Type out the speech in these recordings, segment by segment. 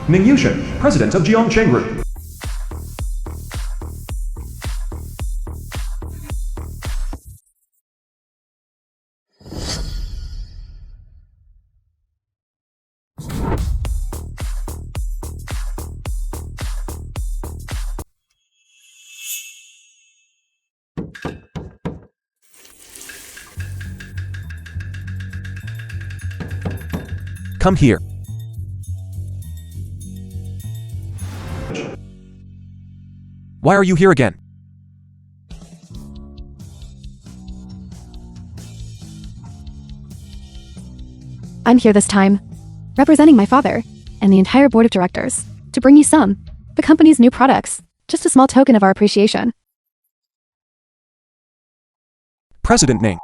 Ning Yushin, president of Jiangcheng Group. Come here. Why are you here again? I'm here this time, representing my father and the entire board of directors, to bring you the company's new products, just a small token of our appreciation. President Ning.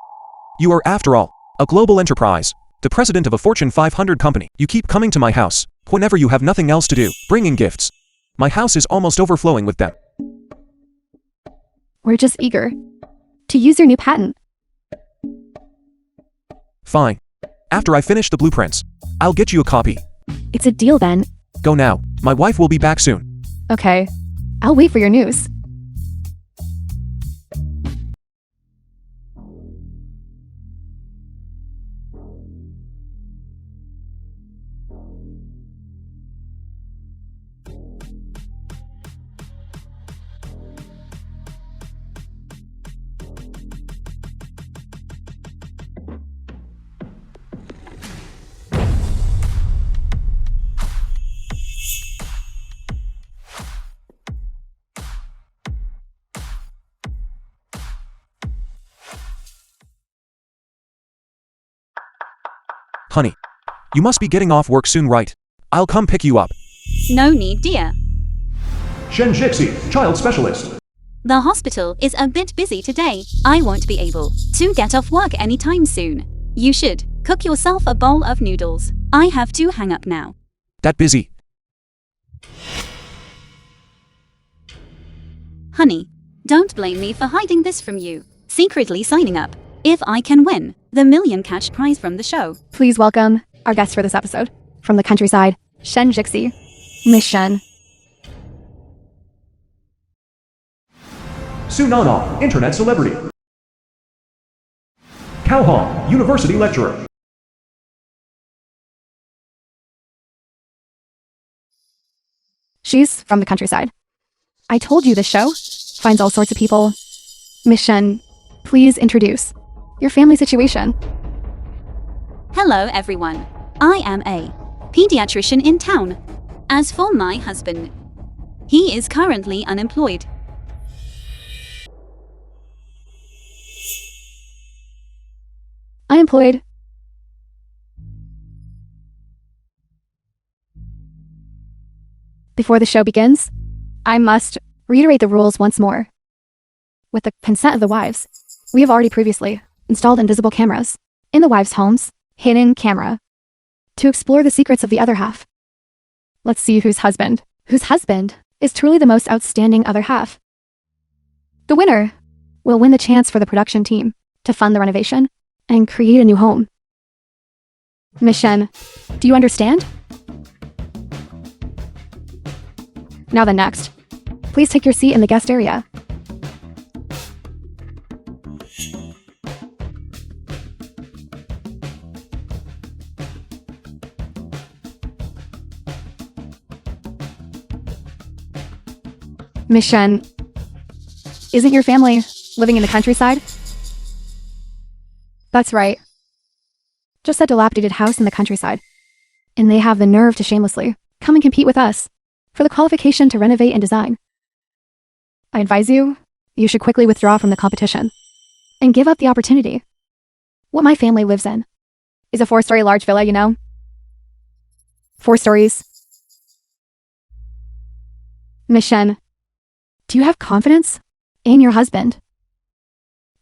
You are, after all, a global enterprise, the president of a Fortune 500 company. You keep coming to my house whenever you have nothing else to do, bringing gifts. My house is almost overflowing with them. We're just eager to use your new patent. Fine. After I finish the blueprints, I'll get you a copy. It's a deal then. Go now. My wife will be back soon. Okay. I'll wait for your news. Honey, you must be getting off work soon, right? I'll come pick you up. No need, dear. Shen Jixi, child specialist. The hospital is a bit busy today. I won't be able to get off work anytime soon. You should cook yourself a bowl of noodles. I have to hang up now. That busy. Honey, don't blame me for hiding this from you. Secretly signing up. If I can win the million cash prize from the show. Please welcome our guest for this episode. From the countryside, Shen Jixi, Miss Shen. Su Nana, internet celebrity. Cao Hong, university lecturer. She's from the countryside. I told you this show finds all sorts of people. Miss Shen, please introduce your family situation. Hello everyone. I am a pediatrician in town. As for my husband, he is currently unemployed. Unemployed. Before the show begins, I must reiterate the rules once more. With the consent of the wives, we have already previously installed invisible cameras in the wives' homes, hidden camera, to explore the secrets of the other half. Let's see whose husband is truly the most outstanding other half. The winner will win the chance for the production team to fund the renovation and create a new home. Miss Shen, do you understand? Now then, next, please take your seat in the guest area. Miss Shen, isn't your family living in the countryside? That's right. Just a dilapidated house in the countryside. And they have the nerve to shamelessly come and compete with us for the qualification to renovate and design. I advise you should quickly withdraw from the competition and give up the opportunity. What my family lives in is a 4-story large villa, you know? 4 stories. Miss Shen, do you have confidence in your husband?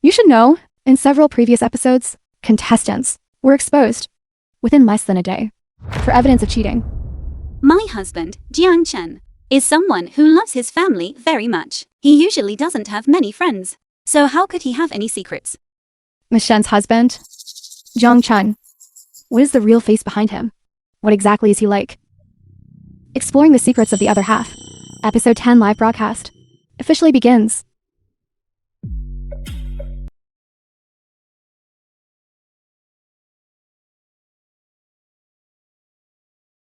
You should know, in several previous episodes, contestants were exposed within less than a day for evidence of cheating. My husband, Jiang Chen, is someone who loves his family very much. He usually doesn't have many friends, so how could he have any secrets? Miss Shen's husband, Jiang Chen. What is the real face behind him? What exactly is he like? Exploring the secrets of the other half. Episode 10 live broadcast officially begins.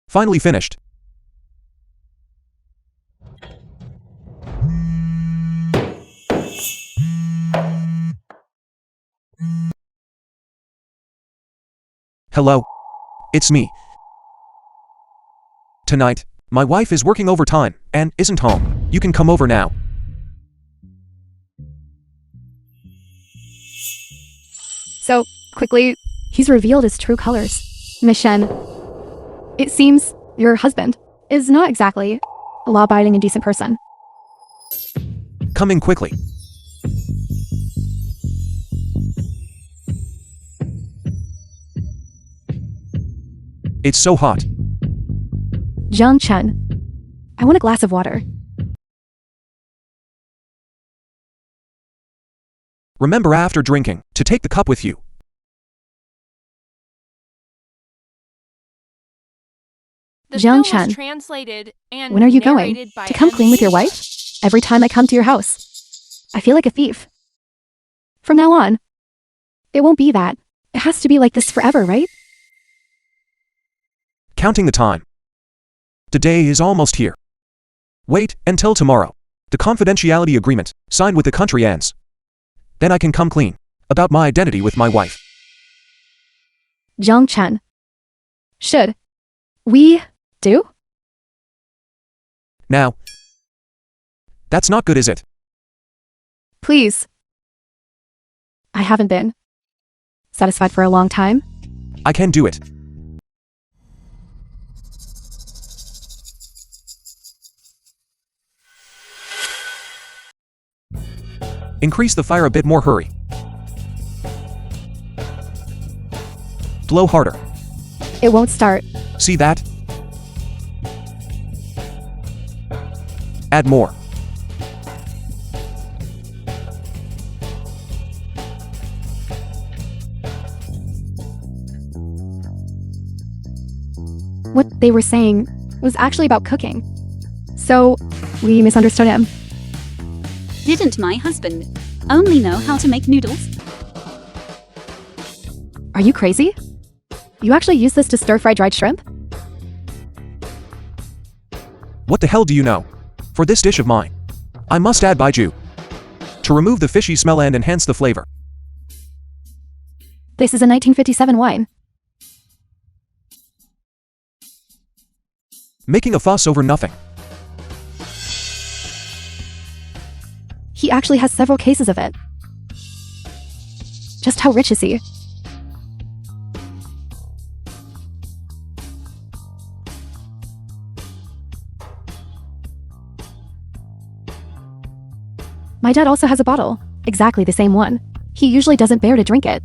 Finally finished. Hello. It's me. Tonight, my wife is working overtime and isn't home. You can come over now. So, quickly, he's revealed his true colors. Mission. It seems your husband is not exactly a law-abiding and decent person. Coming quickly. It's so hot. Jiang Chen. I want a glass of water. Remember after drinking to take the cup with you. The Jiang film was Chen, translated and when are you going? narrated by To come clean with your MC. wife? Every time I come to your house, I feel like a thief. From now on, it won't be that. It has to be like this forever, right? Counting the time. The day is almost here. Wait until tomorrow. The confidentiality agreement signed with the country ends. Then I can come clean about my identity with my wife. Jiang Chen. Should we do? Now, that's not good, is it? Please. I haven't been satisfied for a long time. I can do it. Increase the fire a bit more, hurry. Blow harder. It won't start. See that? Add more. What they were saying was actually about cooking. So, we misunderstood him. Didn't my husband only know how to make noodles? Are you crazy? You actually use this to stir-fry dried shrimp? What the hell do you know? For this dish of mine, I must add baijiu to remove the fishy smell and enhance the flavor. This is a 1957 wine. Making a fuss over nothing. He actually has several cases of it. Just how rich is he? My dad also has a bottle, exactly the same one. He usually doesn't bear to drink it.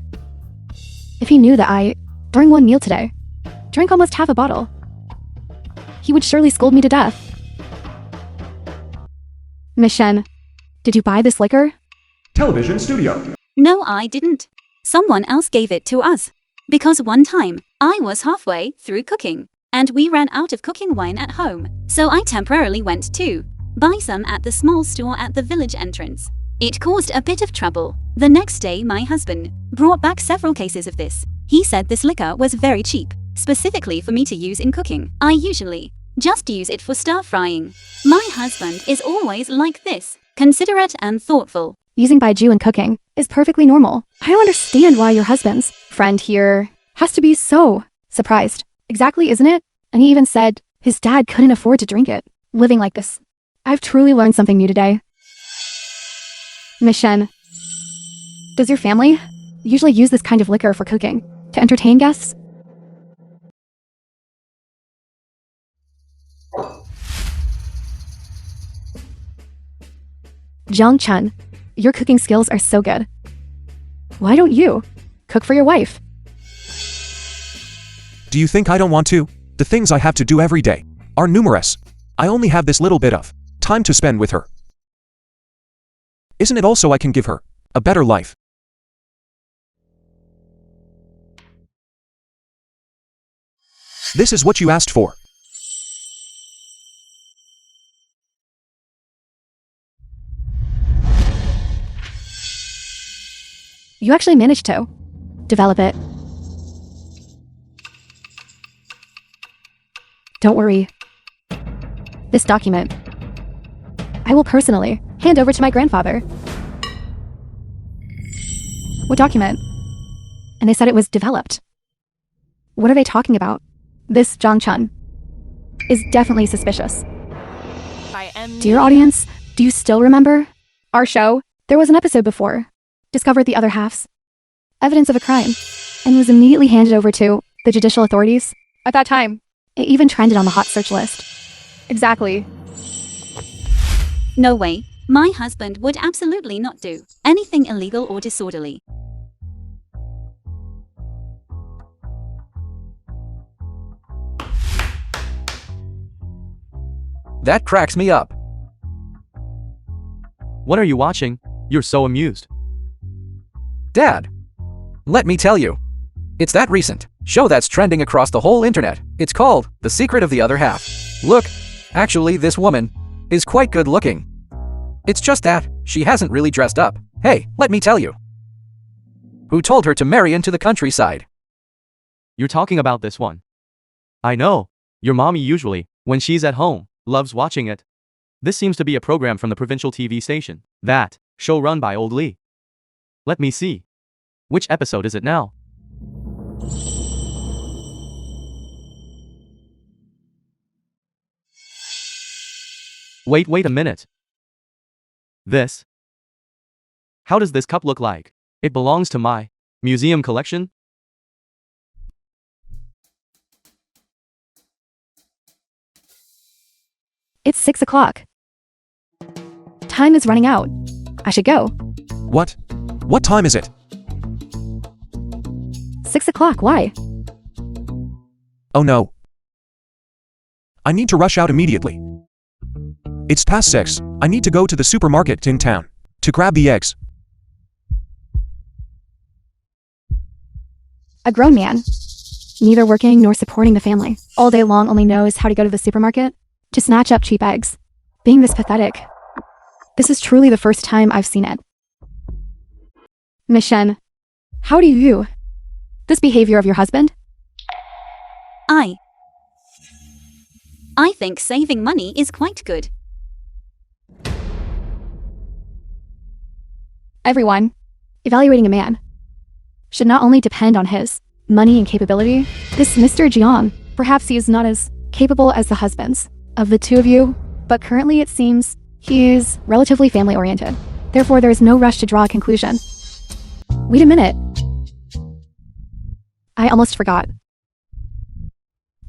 If he knew that I, during one meal today, drank almost half a bottle, he would surely scold me to death. Miss Shen, did you buy this liquor? Television studio. No, I didn't. Someone else gave it to us. Because one time, I was halfway through cooking, and we ran out of cooking wine at home, so I temporarily went to buy some at the small store at the village entrance. It caused a bit of trouble. The next day, my husband brought back several cases of this. He said this liquor was very cheap, specifically for me to use in cooking. I usually just use it for stir-frying. My husband is always like this, considerate and thoughtful. Using baijiu in cooking is perfectly normal. I don't understand why your husband's friend here has to be so surprised. Exactly, isn't it? And he even said his dad couldn't afford to drink it. Living like this. I've truly learned something new today. Miss Shen, does your family usually use this kind of liquor for cooking to entertain guests? Jiang Chen, your cooking skills are so good. Why don't you cook for your wife? Do you think I don't want to? The things I have to do every day are numerous. I only have this little bit of time to spend with her. Isn't it also I can give her a better life? This is what you asked for. You actually managed to develop it. Don't worry. This document, I will personally hand over to my grandfather. What document? And they said it was developed. What are they talking about? This Zhang Chun is definitely suspicious. By M. Dear audience, do you still remember our show? There was an episode before. Discovered the other halves. Evidence of a crime. And was immediately handed over to the judicial authorities. At that time, it even trended on the hot search list. Exactly. No way. My husband would absolutely not do anything illegal or disorderly. That cracks me up. What are you watching? You're so amused. Dad, let me tell you. It's that recent show that's trending across the whole internet. It's called The Secret of the Other Half. Look, actually this woman is quite good looking. It's just that she hasn't really dressed up. Hey, let me tell you. Who told her to marry into the countryside? You're talking about this one. I know. Your mommy usually, when she's at home, loves watching it. This seems to be a program from the provincial TV station. That show run by old Lee. Let me see. Which episode is it now? Wait a minute. This? How does this cup look like? It belongs to my museum collection? It's 6 o'clock. Time is running out. I should go. What? What time is it? 6 o'clock, why? Oh no. I need to rush out immediately. It's past 6. I need to go to the supermarket in town to grab the eggs. A grown man, neither working nor supporting the family, all day long only knows how to go to the supermarket to snatch up cheap eggs. Being this pathetic. This is truly the first time I've seen it. Miss Shen, how do you view this behavior of your husband? I think saving money is quite good. Everyone, evaluating a man, should not only depend on his money and capability. This Mr. Jiang, perhaps he is not as capable as the husbands of the two of you, but currently it seems he is relatively family-oriented. Therefore, there is no rush to draw a conclusion. Wait a minute. I almost forgot.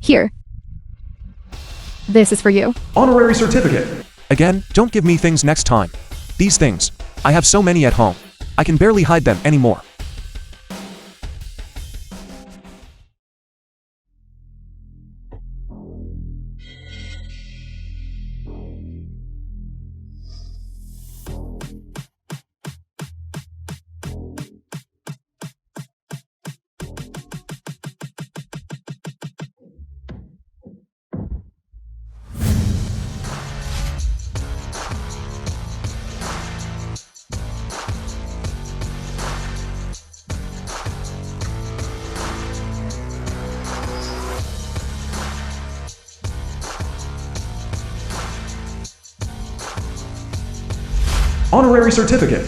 Here. This is for you. Honorary certificate. Again, don't give me things next time. These things. I have so many at home. I can barely hide them anymore. Honorary certificate.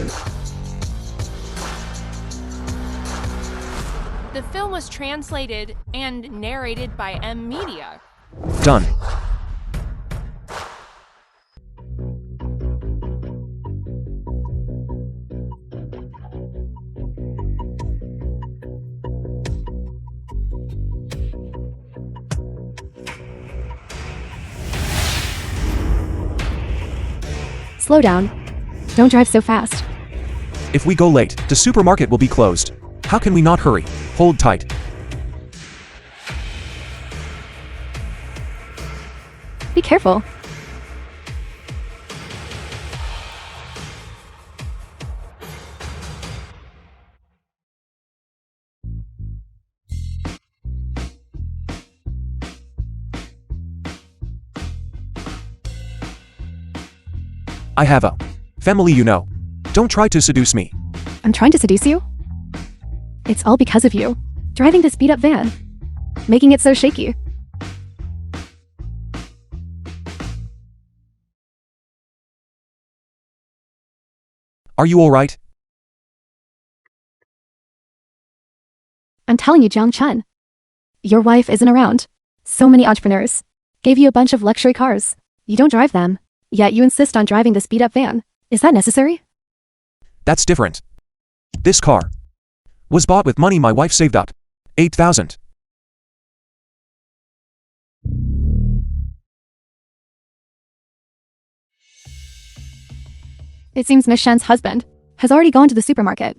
The film was translated and narrated by M Media. Done. Slow down. Don't drive so fast. If we go late, the supermarket will be closed. How can we not hurry? Hold tight. Be careful. I have a family, you know. Don't try to seduce me. I'm trying to seduce you? It's all because of you. Driving this beat-up van. Making it so shaky. Are you alright? I'm telling you, Jiang Chun. Your wife isn't around. So many entrepreneurs. Gave you a bunch of luxury cars. You don't drive them. Yet you insist on driving this beat-up van. Is that necessary? That's different. This car was bought with money my wife saved up. 8,000. It seems Miss Shen's husband has already gone to the supermarket.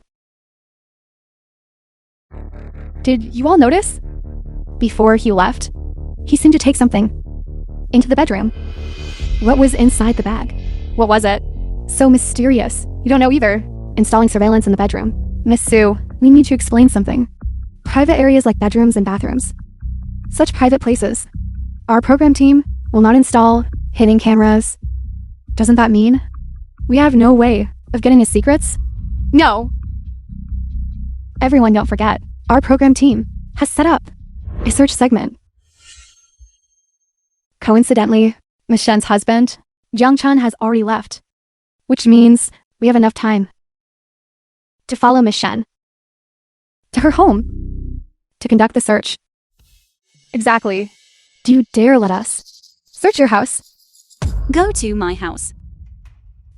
Did you all notice? Before he left, he seemed to take something into the bedroom. What was inside the bag? What was it? So mysterious. You don't know either. Installing surveillance in the bedroom. Miss Sue, we need to explain something. Private areas like bedrooms and bathrooms. Such private places. Our program team will not install hidden cameras. Doesn't that mean we have no way of getting his secrets? No. Everyone, don't forget, our program team has set up a search segment. Coincidentally, Miss Shen's husband, Jiang Chun, has already left, which means we have enough time to follow Miss Shen to her home to conduct the search. Exactly. Do you dare let us search your house? Go to my house.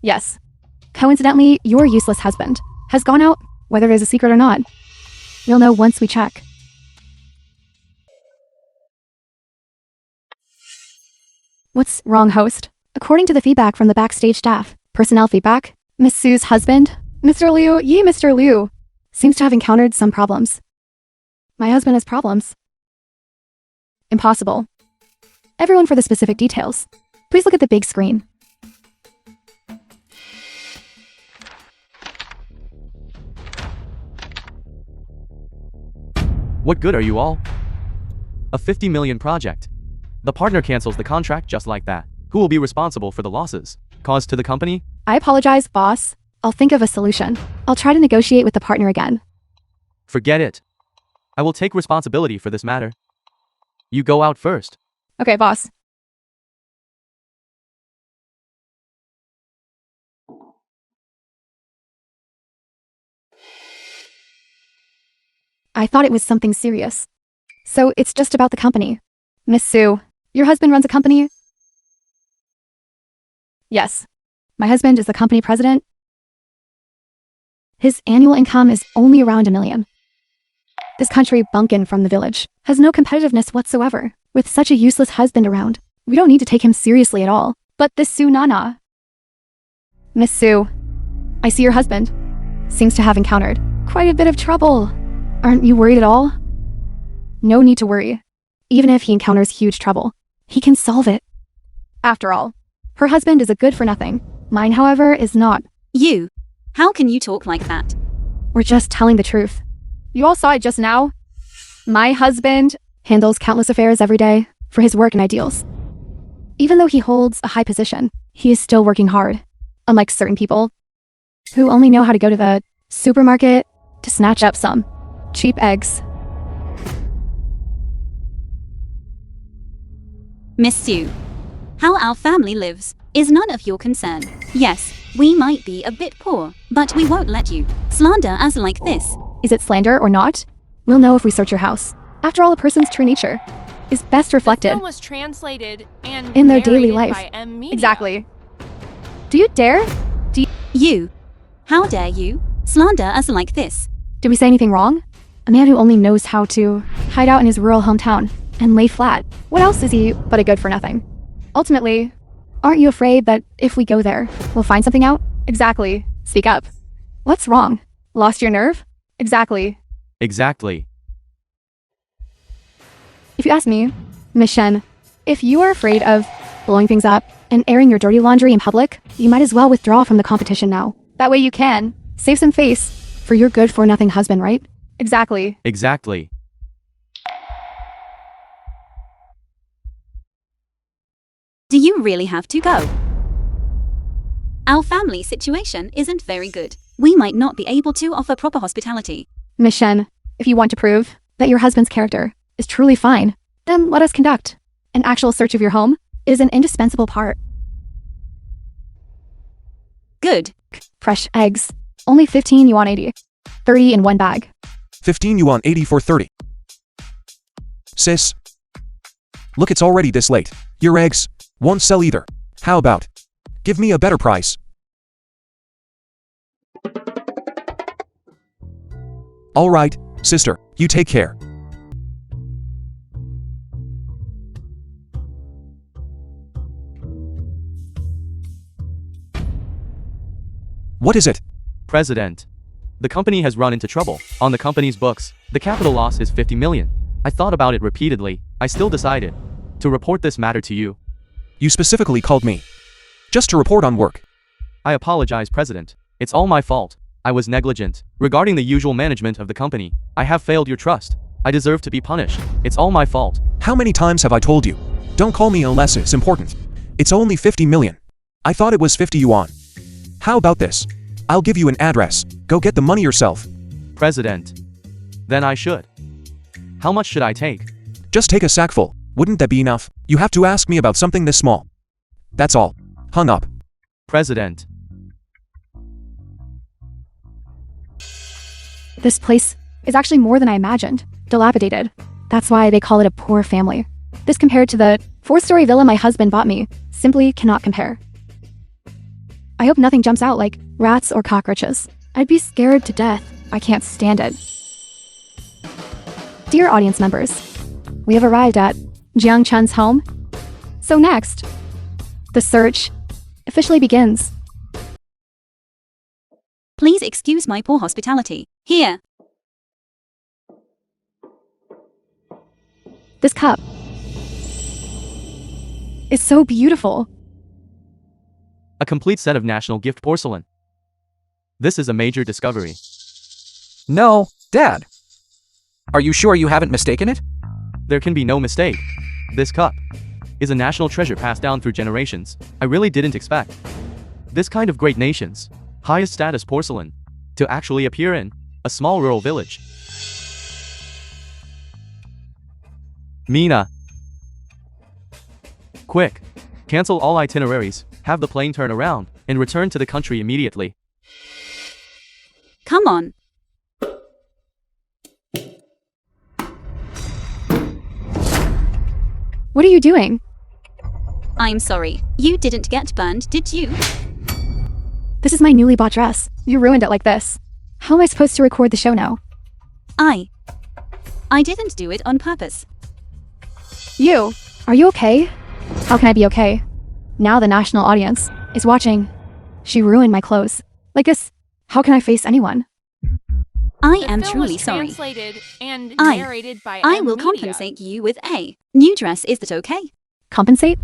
Yes. Coincidentally, your useless husband has gone out, whether there's a secret or not. You'll know once we check. What's wrong, host? According to the feedback from the backstage staff, personnel feedback, Miss Sue's husband, Mr. Liu, seems to have encountered some problems. My husband has problems. Impossible. Everyone for the specific details. Please look at the big screen. What good are you all? A 50 million project. The partner cancels the contract just like that. Who will be responsible for the losses caused to the company? I apologize, boss. I'll think of a solution. I'll try to negotiate with the partner again. Forget it. I will take responsibility for this matter. You go out first. Okay, boss. I thought it was something serious. So it's just about the company. Miss Sue, your husband runs a company? Yes. My husband is the company president. His annual income is only around $1 million. This country bunkin' from the village has no competitiveness whatsoever. With such a useless husband around, we don't need to take him seriously at all. But this Sue Nana. Miss Sue, I see your husband seems to have encountered quite a bit of trouble. Aren't you worried at all? No need to worry. Even if he encounters huge trouble, he can solve it. After all, her husband is a good-for-nothing. Mine, however, is not. You. How can you talk like that? We're just telling the truth. You all saw it just now. My husband handles countless affairs every day for his work and ideals. Even though he holds a high position, he is still working hard, unlike certain people who only know how to go to the supermarket to snatch up some cheap eggs. Miss Sue, how our family lives is none of your concern. Yes, we might be a bit poor, but we won't let you slander us like this. Is it slander or not? We'll know if we search your house. After all, a person's true nature is best reflected The film was translated and in their daily narrated life. by M Media. Exactly. Do you dare? You. How dare you slander us like this? Did we say anything wrong? A man who only knows how to hide out in his rural hometown and lay flat. What else is he but a good-for-nothing? Ultimately, aren't you afraid that if we go there, we'll find something out? Exactly. Speak up. What's wrong? Lost your nerve? Exactly. Exactly. If you ask me, Miss Shen, if you are afraid of blowing things up and airing your dirty laundry in public, you might as well withdraw from the competition now. That way you can save some face for your good-for-nothing husband, right? Exactly. Exactly. Do you really have to go? Our family situation isn't very good. We might not be able to offer proper hospitality. Miss Shen, If you want to prove that your husband's character is truly fine, then let us conduct an actual search of your home. It is an indispensable part. Good. Fresh eggs. Only 15 yuan 80. 30 in one bag. 15 yuan 80 for 30. Sis. Look, it's already this late. Your eggs won't sell either. How about give me a better price? All right, sister, you take care. What is it? President. The company has run into trouble. On the company's books, the capital loss is 50 million. I thought about it repeatedly. I still decided to report this matter to you. You specifically called me just to report on work. I apologize, President. It's all my fault. I was negligent. Regarding the usual management of the company, I have failed your trust. I deserve to be punished. It's all my fault. How many times have I told you? Don't call me unless it's important. It's only 50 million. I thought it was 50 yuan. How about this? I'll give you an address. Go get the money yourself. President. Then I should. How much should I take? Just take a sackful. Wouldn't that be enough? You have to ask me about something this small. That's all. Hung up. President. This place is actually more than I imagined. Dilapidated. That's why they call it a poor family. This compared to the 4-story villa my husband bought me simply cannot compare. I hope nothing jumps out like rats or cockroaches. I'd be scared to death. I can't stand it. Dear audience members, we have arrived at Jiang Chun's home. So next, the search officially begins. Please excuse my poor hospitality. Here. This cup is so beautiful. A complete set of national gift porcelain. This is a major discovery. No, Dad. Are you sure you haven't mistaken it? There can be no mistake. This cup is a national treasure passed down through generations. I really didn't expect this kind of great nation's highest status porcelain to actually appear in a small rural village. Mina. Quick. Cancel all itineraries, have the plane turn around, and return to the country immediately. Come on. What are you doing? I'm sorry. You didn't get burned, did you? This is my newly bought dress. You ruined it like this. How am I supposed to record the show now? I didn't do it on purpose. Are you okay? How can I be okay? Now the national audience is watching. She ruined my clothes. Like this, how can I face anyone? I The am film truly was sorry. translated and I- narrated by I M will Media. compensate you with a new dress. Is that okay? Compensate?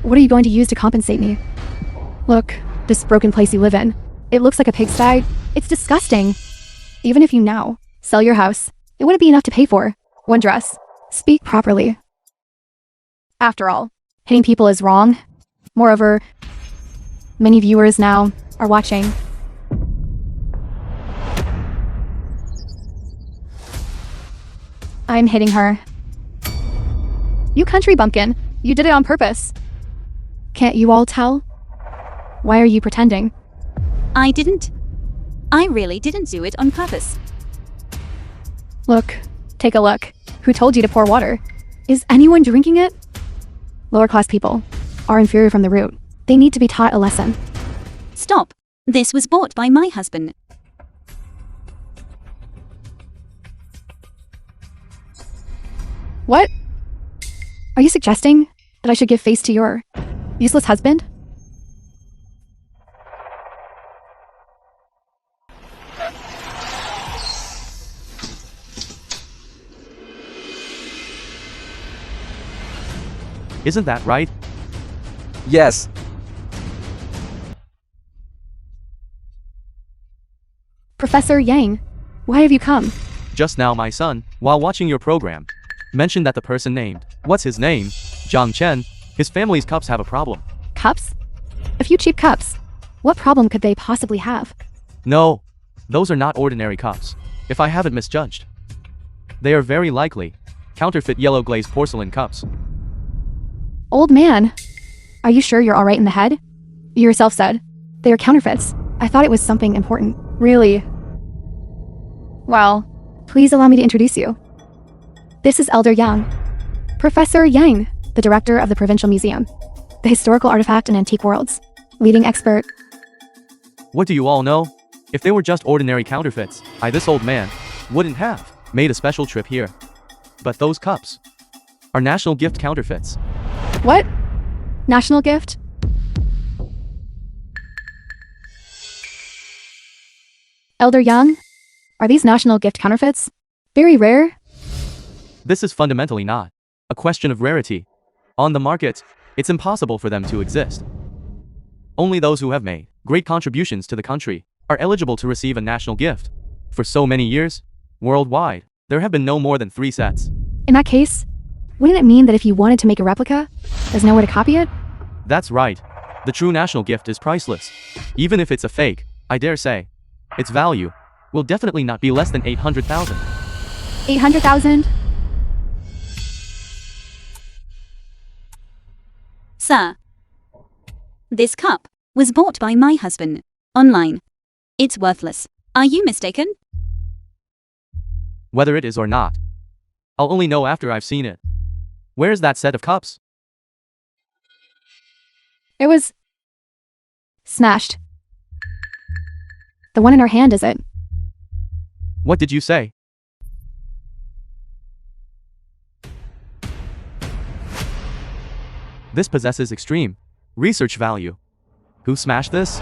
What are you going to use to compensate me? Look, this broken place you live in. It looks like a pigsty. It's disgusting. Even if you now sell your house, it wouldn't be enough to pay for one dress. Speak properly. After all, hitting people is wrong. Moreover, many viewers now are watching. I'm hitting her. You country bumpkin, you did it on purpose. Can't you all tell? Why are you pretending? I didn't. I really didn't do it on purpose. Look, take a look. Who told you to pour water? Is anyone drinking it? Lower class people are inferior from the root. They need to be taught a lesson. Stop. This was bought by my husband. What? Are you suggesting that I should give face to your useless husband? Isn't that right? Yes. Professor Yang, why have you come? Just now my son, while watching your program, mentioned that the person named, what's his name? Zhang Chen, his family's cups have a problem. Cups? A few cheap cups. What problem could they possibly have? No, those are not ordinary cups. If I haven't misjudged, They are very likely counterfeit yellow glazed porcelain cups. Old man, are you sure you're alright in the head? You yourself said they are counterfeits. I thought it was something important. Really? Well, please allow me to introduce you. This is Elder Yang. Professor Yang, the director of the Provincial Museum, the Historical Artifact and Antique Worlds, leading expert. What do you all know? If they were just ordinary counterfeits, this old man wouldn't have made a special trip here. But those cups are national gift counterfeits. What? National gift? Elder Yang, are these national gift counterfeits? Very rare? This is fundamentally not a question of rarity. On the market, it's impossible for them to exist. Only those who have made great contributions to the country are eligible to receive a national gift. For so many years, worldwide, there have been no more than 3 sets. In that case, wouldn't it mean that if you wanted to make a replica, there's nowhere to copy it? That's right. The true national gift is priceless. Even if it's a fake, I dare say, its value will definitely not be less than 800,000. 800,000? Sir, this cup was bought by my husband online. It's worthless. Are you mistaken? Whether it is or not, I'll only know after I've seen it. Where's that set of cups? It was smashed. The one in our hand, is it? What did you say? This possesses extreme research value. Who smashed this?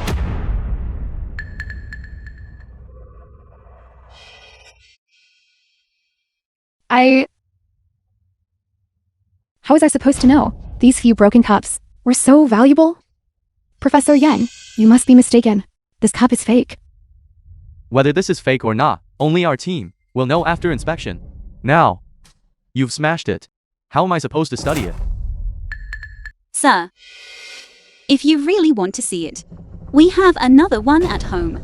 How was I supposed to know? These few broken cups were so valuable? Professor Yang, you must be mistaken. This cup is fake. Whether this is fake or not, only our team will know after inspection. Now, you've smashed it. How am I supposed to study it? Sir, if you really want to see it, we have another one at home.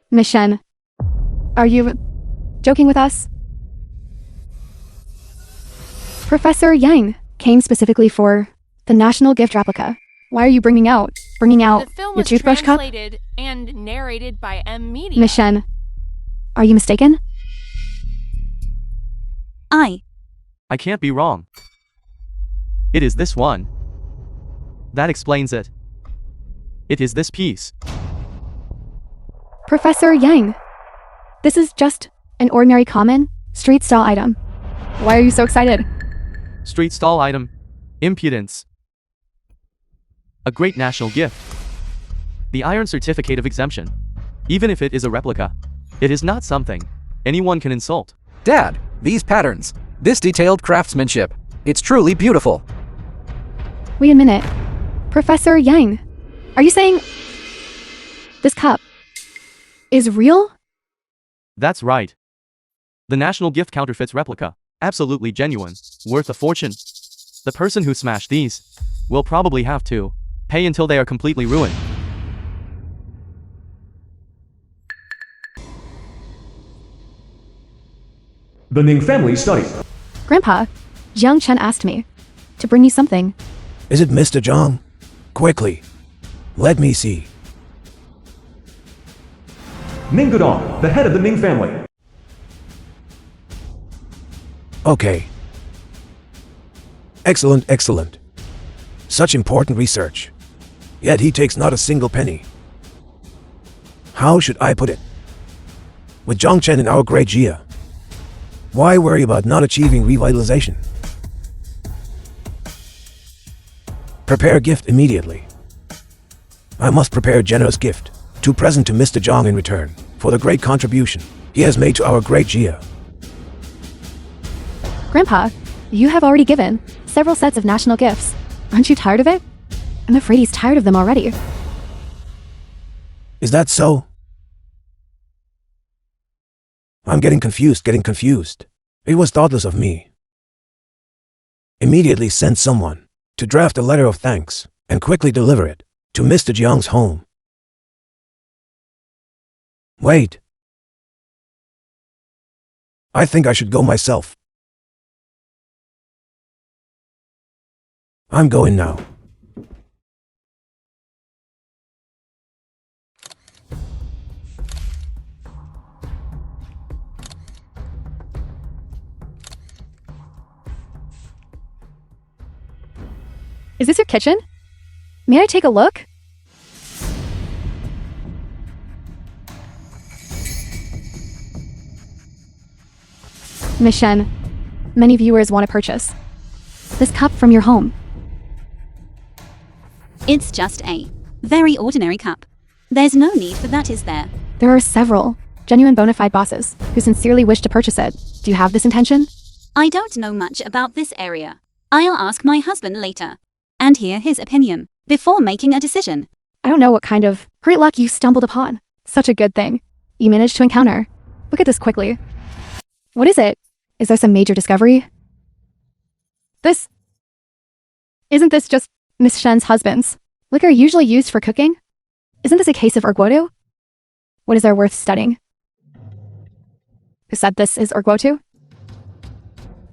Miss Shen, are you joking with us? Professor Yang came specifically for the national gift replica. Why are you bringing out The film your was toothbrush cup? translated and narrated by Media. Miss Shen, are you mistaken? I can't be wrong. It is this one. That explains it. It is this piece. Professor Yang, this is just an ordinary common street stall item. Why are you so excited? Street stall item. Impudence. A great national gift. The iron certificate of exemption. Even if it is a replica, it is not something anyone can insult. Dad, these patterns, this detailed craftsmanship, it's truly beautiful. Wait a minute. Professor Yang, are you saying this cup is real? That's right. The national gift counterfeits replica. Absolutely genuine. Worth a fortune. The person who smashed these will probably have to pay until they are completely ruined. The Ning family study. Grandpa, Jiang Chen asked me to bring you something. Is it Mr. Zhang? Quickly. Let me see. Ning Gudong, the head of the Ning family. Okay. Excellent, excellent. Such important research. Yet he takes not a single penny. How should I put it? With Zhang Chen in our great Jia, why worry about not achieving revitalization? Prepare gift immediately. I must prepare a generous gift to present to Mr. Zhang in return for the great contribution he has made to our great Jia. Grandpa, you have already given several sets of national gifts. Aren't you tired of it? I'm afraid he's tired of them already. Is that so? I'm getting confused. It was thoughtless of me. Immediately send someone to draft a letter of thanks and quickly deliver it to Mr. Jiang's home. Wait. I think I should go myself. I'm going now. Is this your kitchen? May I take a look? Miss Shen, many viewers want to purchase this cup from your home. It's just a very ordinary cup. There's no need for that, is there? There are several genuine bona fide bosses who sincerely wish to purchase it. Do you have this intention? I don't know much about this area. I'll ask my husband later and hear his opinion before making a decision. I don't know what kind of great luck you stumbled upon. Such a good thing you managed to encounter. Look at this quickly. What is it? Is there some major discovery? Isn't this just Miss Shen's husband's liquor usually used for cooking? Isn't this a case of Orguotu? What is there worth studying? Who said this is Orguotu?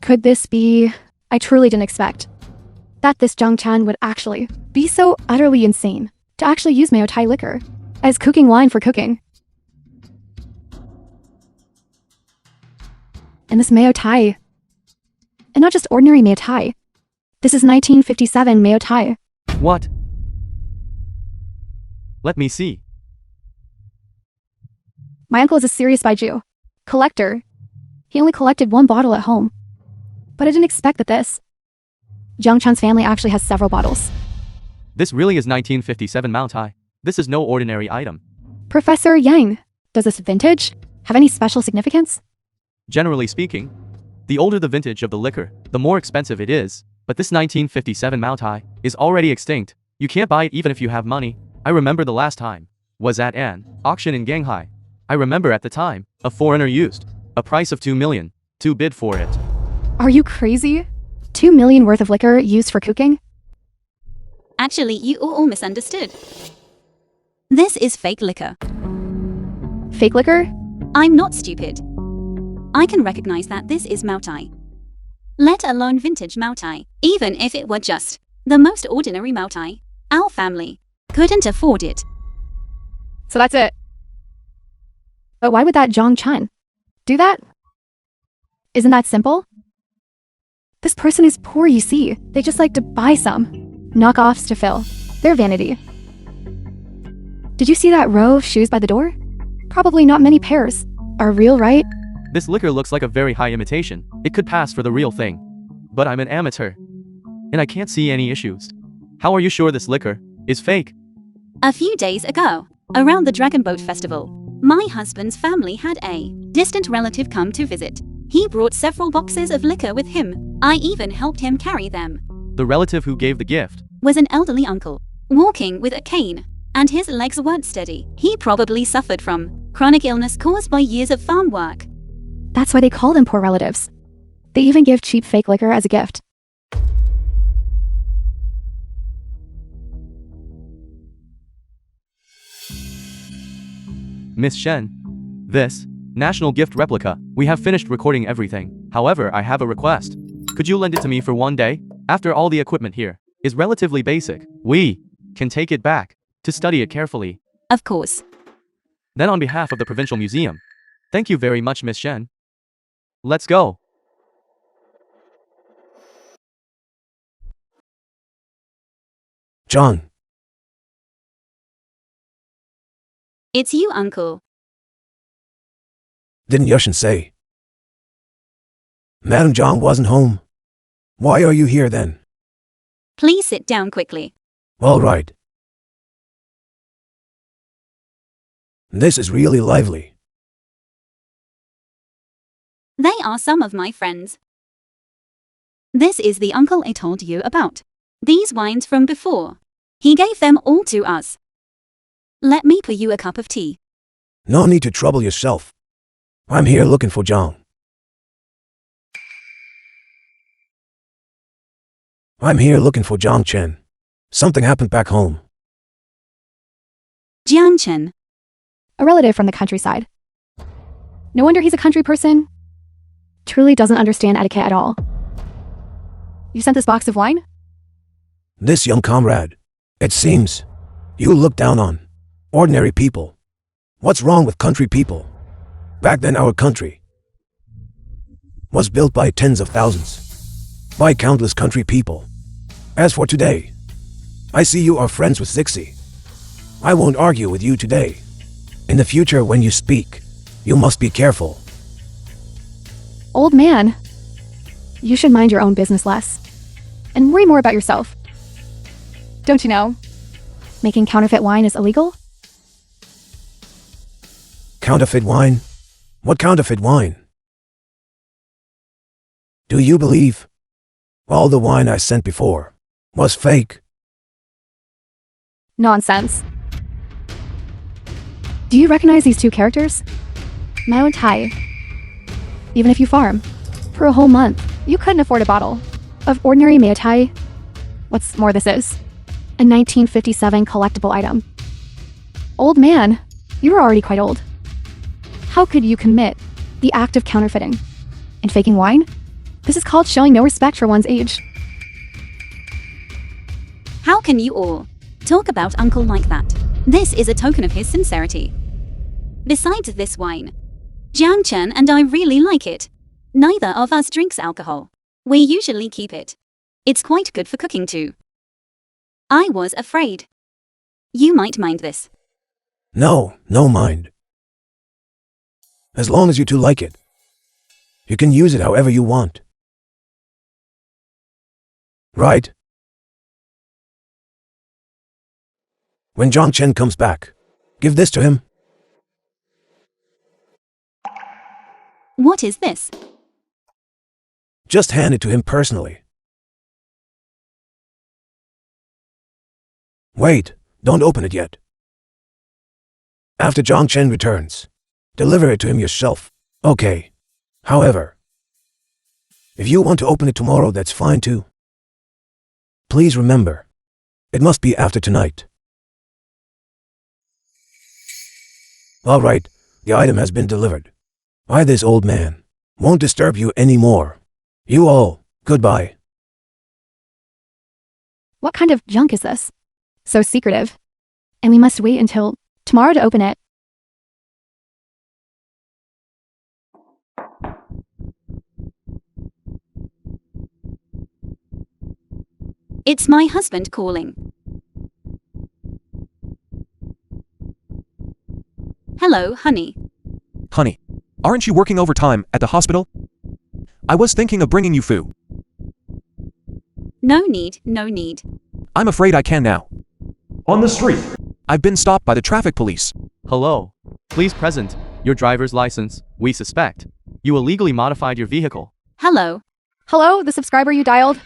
Could this be... I truly didn't expect that this Zhang Chan would actually be so utterly insane to actually use Mayo Tai liquor as cooking wine for cooking. And this Mayo Tai, and not just ordinary Mayo Tai. This is 1957 Mayo Tai. What? Let me see. My uncle is a serious baiju collector. He only collected one bottle at home. But I didn't expect that this Zhang Chan's family actually has several bottles. This really is 1957 Mao Tai. This is no ordinary item. Professor Yang, does this vintage have any special significance? Generally speaking, the older the vintage of the liquor, the more expensive it is. But this 1957 Mao Tai is already extinct. You can't buy it even if you have money. I remember the last time was at an auction in Ganghai. I remember at the time, a foreigner used a price of 2 million to bid for it. Are you crazy? 2 million worth of liquor used for cooking? Actually, you all misunderstood. This is fake liquor. Fake liquor? I'm not stupid. I can recognize that this is Mao Tai. Let alone vintage Mao Tai. Even if it were just the most ordinary Mao Tai, our family couldn't afford it. So that's it. But why would that Zhang Chan do that? Isn't that simple? This person is poor, you see. They just like to buy some knockoffs to fill their vanity. Did you see that row of shoes by the door? Probably not many pairs are real, right? This liquor looks like a very high imitation. It could pass for the real thing. But I'm an amateur, and I can't see any issues. How are you sure this liquor is fake? A few days ago, around the Dragon Boat Festival, my husband's family had a distant relative come to visit. He brought several boxes of liquor with him. I even helped him carry them. The relative who gave the gift Was an elderly uncle, walking with a cane, and his legs weren't steady. He probably suffered from chronic illness caused by years of farm work. That's why they call them poor relatives. They even give cheap fake liquor as a gift. Miss Shen, this national gift replica, we have finished recording everything. However, I have a request. Could you lend it to me for one day? After all, the equipment here is relatively basic. We can take it back to study it carefully. Of course. Then on behalf of the Provincial Museum, thank you very much, Miss Shen. Let's go. John, It's you, uncle. didn't Yushin say Madam Zhang wasn't home? Why are you here then? Please sit down quickly. All right. This is really lively. They are some of my friends. This is the uncle I told you about. These wines from before. He gave them all to us. Let me pour you a cup of tea. No need to trouble yourself. I'm here looking for Zhang. I'm here looking for Zhang Chen. Something happened back home. Jiang Chen. A relative from the countryside. No wonder he's a country person. Truly doesn't understand etiquette at all. You sent this box of wine? This young comrade. It seems you look down on ordinary people. What's wrong with country people? Back then our country was built by tens of thousands, by countless country people. As for today, I see you are friends with Zixi. I won't argue with you today. In the future when you speak, you must be careful. Old man, you should mind your own business less and worry more about yourself. Don't you know? Making counterfeit wine is illegal? Counterfeit wine? What counterfeit wine? Do you believe all the wine I sent before was fake? Nonsense. Do you recognize these two characters? Mao and Tai. Even if you farm for a whole month, you couldn't afford a bottle of ordinary Mao Tai. What's more, this is a 1957 collectible item. Old man, you are already quite old. How could you commit the act of counterfeiting and faking wine? This is called showing no respect for one's age. How can you all talk about uncle like that? This is a token of his sincerity. Besides this wine, Jiang Chen and I really like it. Neither of us drinks alcohol. We usually keep it. It's quite good for cooking too. I was afraid you might mind this. No mind. As long as you two like it, you can use it however you want. Right? When Zhang Chen comes back, give this to him. What is this? Just hand it to him personally. Wait, don't open it yet. After Zhang Chen returns, deliver it to him yourself. Okay. However, if you want to open it tomorrow, that's fine too. Please remember, it must be after tonight. All right, the item has been delivered. This old man won't disturb you anymore. You all, goodbye. What kind of junk is this? So secretive. And we must wait until tomorrow to open it. It's my husband calling. Hello, honey. Honey, aren't you working overtime at the hospital? I was thinking of bringing you food. No need, no need. I'm afraid I can now. On the street. I've been stopped by the traffic police. Hello. Please present your driver's license. We suspect you illegally modified your vehicle. Hello. Hello, the subscriber you dialed?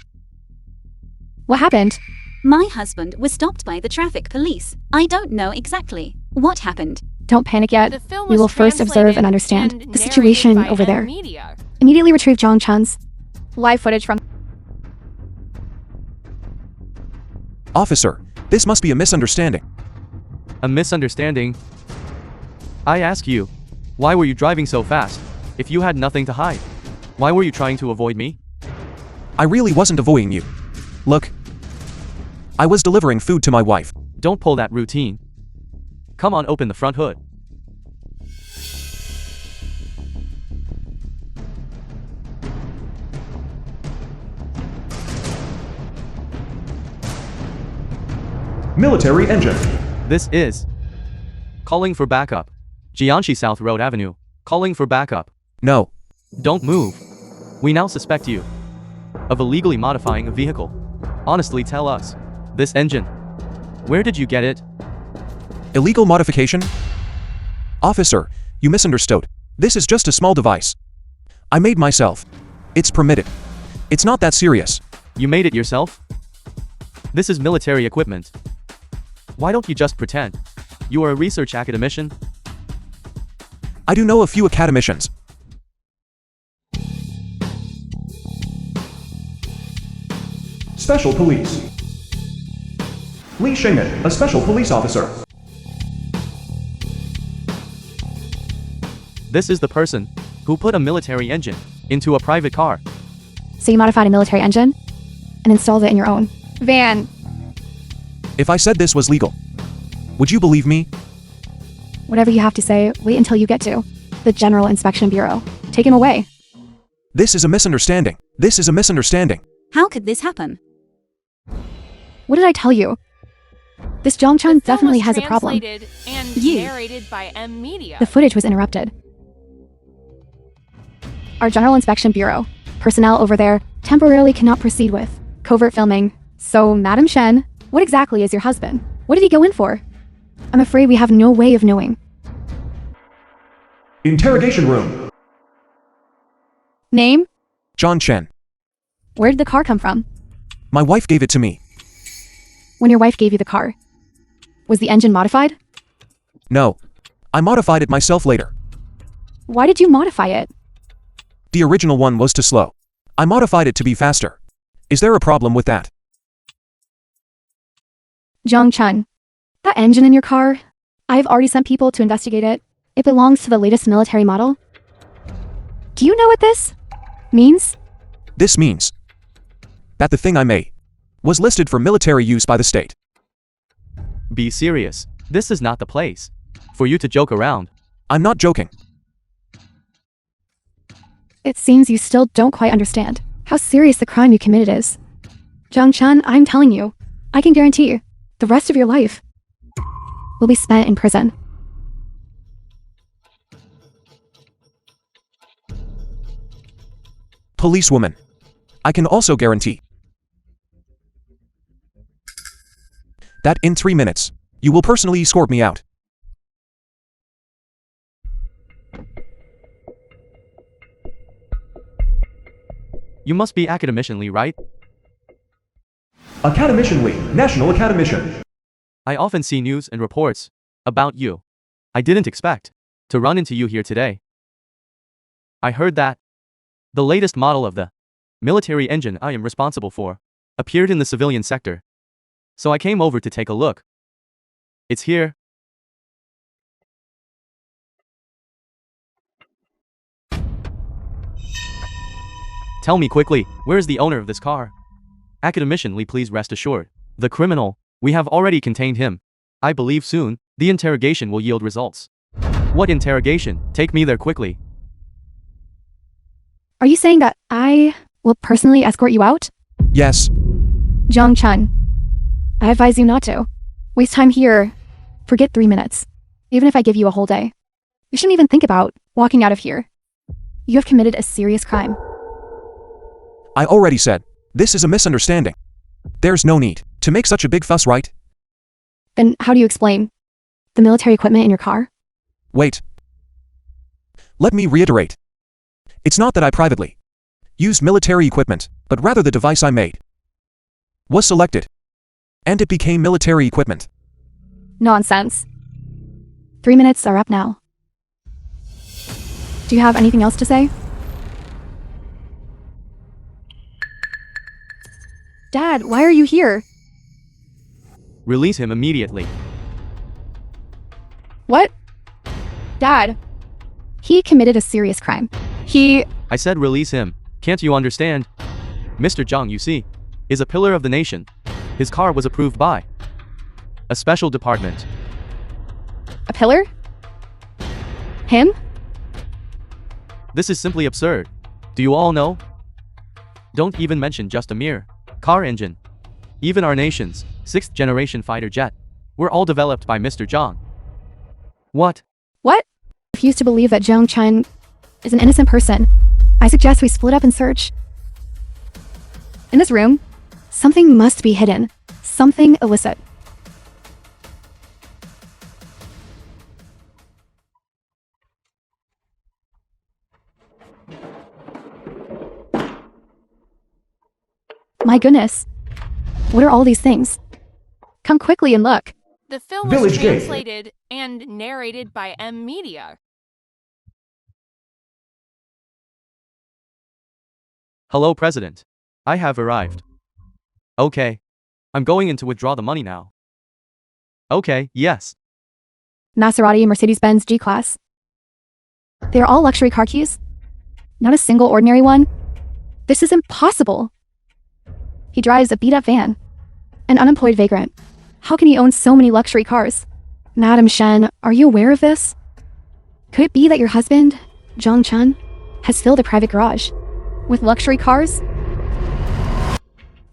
What happened? My husband was stopped by the traffic police. I don't know exactly what happened. Don't panic The yet. film We was will first observe translated and understand and the narrated situation by over M there. Media. Immediately retrieve Zhang Chen's live footage from... Officer, this must be a misunderstanding. A misunderstanding? I ask you, why were you driving so fast? If you had nothing to hide, why were you trying to avoid me? I really wasn't avoiding you. Look, I was delivering food to my wife. Don't pull that routine. Come on, open the front hood. Military engine. This is calling for backup. Jiangxi South Road Avenue. Calling for backup. No. Don't move. We now suspect you of illegally modifying a vehicle. Honestly, tell us. This engine. Where did you get it? Illegal modification? Officer, you misunderstood. This is just a small device. I made myself. It's permitted. It's not that serious. You made it yourself? This is military equipment. Why don't you just pretend you are a research academician? I do know a few academicians. Special Police. Lee Shengman, a special police officer. This is the person who put a military engine into a private car. So you modified a military engine and installed it in your own van. If I said this was legal, would you believe me? Whatever you have to say, wait until you get to the General Inspection Bureau. Take him away. This is a misunderstanding. This is a misunderstanding. How could this happen? What did I tell you? This Jong Chun definitely has a problem. Translated and You. narrated by M Media. The footage was interrupted. Our General Inspection Bureau personnel over there temporarily cannot proceed with covert filming. So, Madam Shen, what exactly is your husband? What did he go in for? I'm afraid we have no way of knowing. Interrogation room. Name? John Chen. Where did the car come from? My wife gave it to me. When your wife gave you the car, was the engine modified? No. I modified it myself later. Why did you modify it? The original one was too slow. I modified it to be faster. Is there a problem with that? Jong Chun, that engine in your car, I've already sent people to investigate it. It belongs to the latest military model. Do you know what this means? This means that the thing I made was listed for military use by the state. Be serious. This is not the place for you to joke around. I'm not joking. It seems you still don't quite understand how serious the crime you committed is. Jong Chun, I'm telling you, I can guarantee the rest of your life will be spent in prison. Policewoman. I can also guarantee that in 3 minutes, you will personally escort me out. You must be academician Lee, right? Academician Lee, National Academician. I often see news and reports about you. I didn't expect to run into you here today. I heard that the latest model of the military engine I am responsible for appeared in the civilian sector. So I came over to take a look. It's here. Tell me quickly, where is the owner of this car? Academician Lee, please rest assured. The criminal, we have already contained him. I believe soon, the interrogation will yield results. What interrogation? Take me there quickly. Are you saying that I will personally escort you out? Yes. Jong Chun, I advise you not to waste time here. Forget 3 minutes. Even if I give you a whole day, you shouldn't even think about walking out of here. You have committed a serious crime. I already said, this is a misunderstanding. There's no need to make such a big fuss, right? Then how do you explain the military equipment in your car? Wait. Let me reiterate. It's not that I privately used military equipment, but rather the device I made was selected, and it became military equipment. Nonsense. 3 minutes are up now. Do you have anything else to say? Dad, why are you here? Release him immediately. What? Dad, he committed a serious crime. I said release him. Can't you understand? Mr. Zhang, you see, is a pillar of the nation. His car was approved by a special department. A pillar? Him? This is simply absurd. Do you all know? Don't even mention just a mere car engine. Even our nation's 6th generation fighter jet were all developed by Mr. Zhang. What? What? I refuse to believe that Jong Chun is an innocent person. I suggest we split up and search. In this room, something must be hidden. Something illicit. My goodness. What are all these things? Come quickly and look. The film Village was Gate. translated and narrated by M Media. Hello, President. I have arrived. Okay. I'm going in to withdraw the money now. Okay, yes. Maserati, Mercedes-Benz, G-Class. They are all luxury car keys. Not a single ordinary one. This is impossible. He drives a beat-up van. An unemployed vagrant. How can he own so many luxury cars? Madam Shen, are you aware of this? Could it be that your husband, Zhang Chen, has filled a private garage with luxury cars?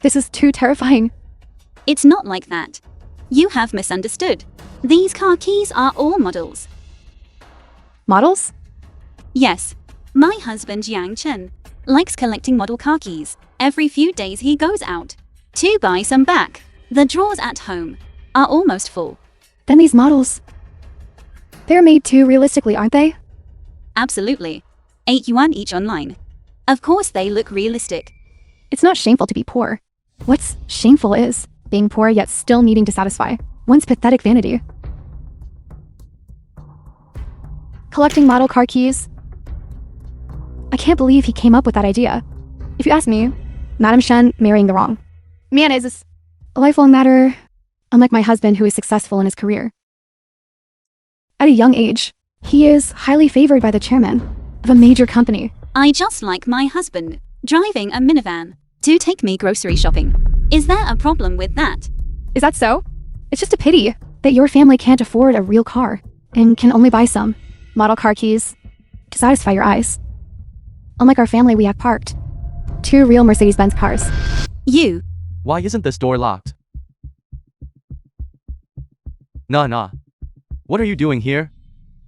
This is too terrifying. It's not like that. You have misunderstood. These car keys are all models. Models? Yes. My husband Yang Chen likes collecting model car keys. Every few days he goes out to buy some back. The drawers at home are almost full. Then these models, they're made too realistically, aren't they? Absolutely. 8 yuan each online. Of course they look realistic. It's not shameful to be poor. What's shameful is being poor yet still needing to satisfy one's pathetic vanity. Collecting model car keys. I can't believe he came up with that idea. If you ask me, Madam Shen marrying the wrong man is a lifelong matter, unlike my husband who is successful in his career. At a young age, he is highly favored by the chairman of a major company. I just like my husband driving a minivan to take me grocery shopping. Is there a problem with that? Is that so? It's just a pity that your family can't afford a real car and can only buy some model car keys to satisfy your eyes. Unlike our family, we have parked 2 real Mercedes-Benz cars. You. Why isn't this door locked? Nah. What are you doing here?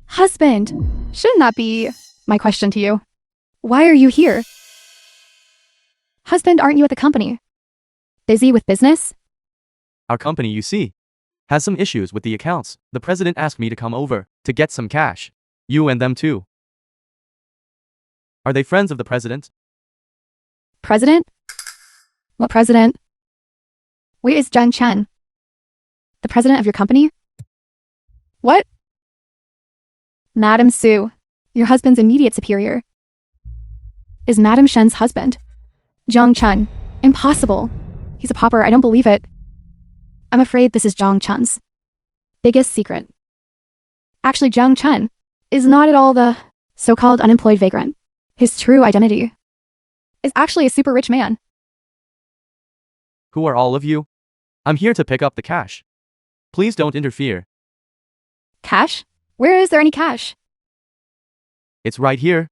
Husband, shouldn't that be my question to you? Why are you here? Husband, aren't you at the company? Busy with business? Our company, you see, has some issues with the accounts. The president asked me to come over to get some cash. You and them too. Are they friends of the president? President? What president? Wait, is Zhang Chen the president of your company? What? Madam Su, your husband's immediate superior, is Madam Shen's husband. Zhang Chen. Impossible. He's a pauper, I don't believe it. I'm afraid this is Zhang Chen's biggest secret. Actually, Zhang Chen is not at all the so-called unemployed vagrant. His true identity is actually a super rich man. Who are all of you? I'm here to pick up the cash. Please don't interfere. Cash? Where is there any cash? It's right here.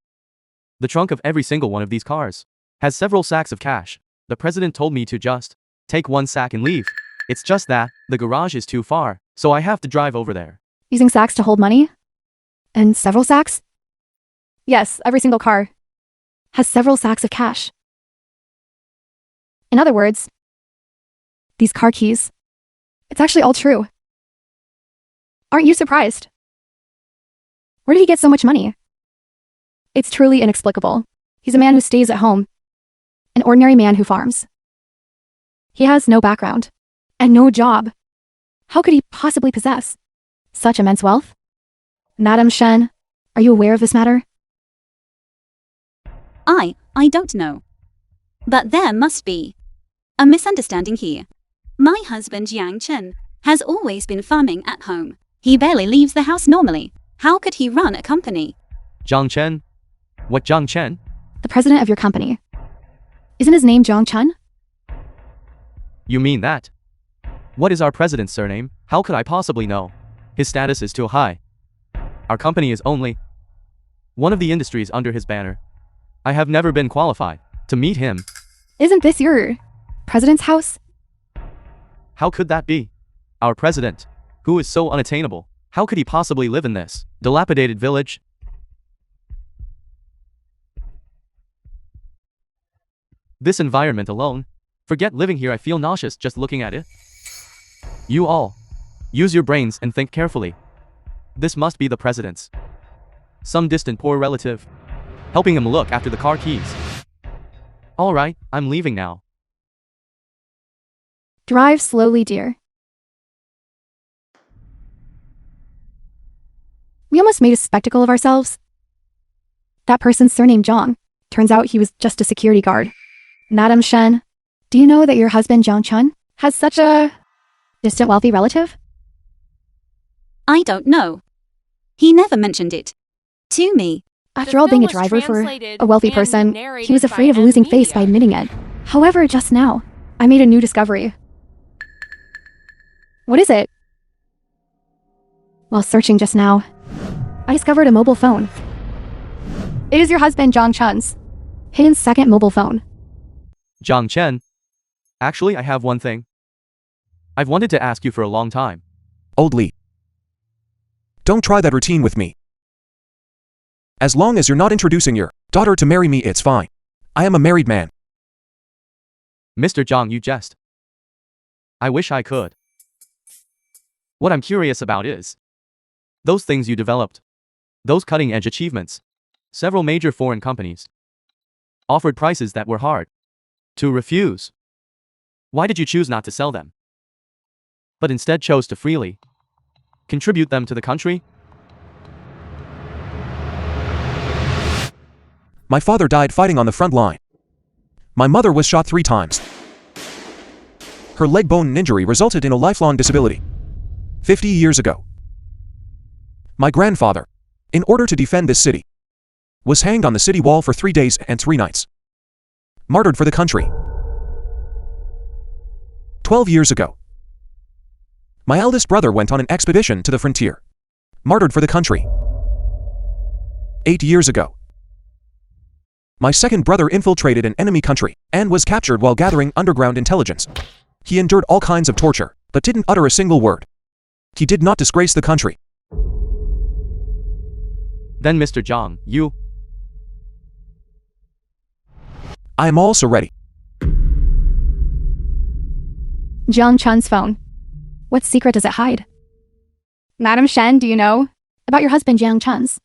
The trunk of every single one of these cars has several sacks of cash. The president told me to just take 1 sack and leave. It's just that the garage is too far, so I have to drive over there. Using sacks to hold money? And several sacks? Yes, every single car has several sacks of cash. In other words, these car keys, it's actually all true. Aren't you surprised? Where did he get so much money? It's truly inexplicable. He's a man who stays at home, an ordinary man who farms. He has no background and no job. How could he possibly possess such immense wealth? Madam Shen, are you aware of this matter? I don't know. But there must be a misunderstanding here. My husband Yang Chen has always been farming at home. He barely leaves the house normally. How could he run a company? Zhang Chen? What Zhang Chen? The president of your company. Isn't his name Zhang Chen? You mean that? What is our president's surname? How could I possibly know? His status is too high. Our company is only one of the industries under his banner. I have never been qualified to meet him. Isn't this your president's house? How could that be? Our president, who is so unattainable, how could he possibly live in this dilapidated village? This environment alone, forget living here, I feel nauseous just looking at it. You all, use your brains and think carefully. This must be the president's some distant poor relative, helping him look after the car keys. Alright, I'm leaving now. Drive slowly, dear. We almost made a spectacle of ourselves. That person's surname Zhang. Turns out he was just a security guard. Madam Shen, Do you know that your husband Jong Chun has such a distant wealthy relative? I don't know. He never mentioned it to me. After all, film being a was driver for translated a wealthy and person, narrated he was by afraid of M losing face by Media. admitting it. However, just now, I made a new discovery. What is it? While searching just now, I discovered a mobile phone. It is your husband Jong Chun's hidden second mobile phone. Zhang Chen. Actually, I have one thing. I've wanted to ask you for a long time. Old Lee. Don't try that routine with me. As long as you're not introducing your daughter to marry me, it's fine. I am a married man. Mr. Zhang, you jest. I wish I could. What I'm curious about is those things you developed, those cutting-edge achievements. Several major foreign companies offered prices that were hard to refuse. Why did you choose not to sell them, but instead chose to freely contribute them to the country? My father died fighting on the front line. My mother was shot 3 times. Her leg bone injury resulted in a lifelong disability. 50 years ago. My grandfather, in order to defend this city, was hanged on the city wall for 3 days and 3 nights. Martyred for the country. 12 years ago. My eldest brother went on an expedition to the frontier. Martyred for the country. 8 years ago. My second brother infiltrated an enemy country and was captured while gathering underground intelligence. He endured all kinds of torture, but didn't utter a single word. He did not disgrace the country. Then Mr. Zhang, you... I am also ready. Jong Chun's phone. What secret does it hide? Madam Shen, do you know about your husband Jong Chun's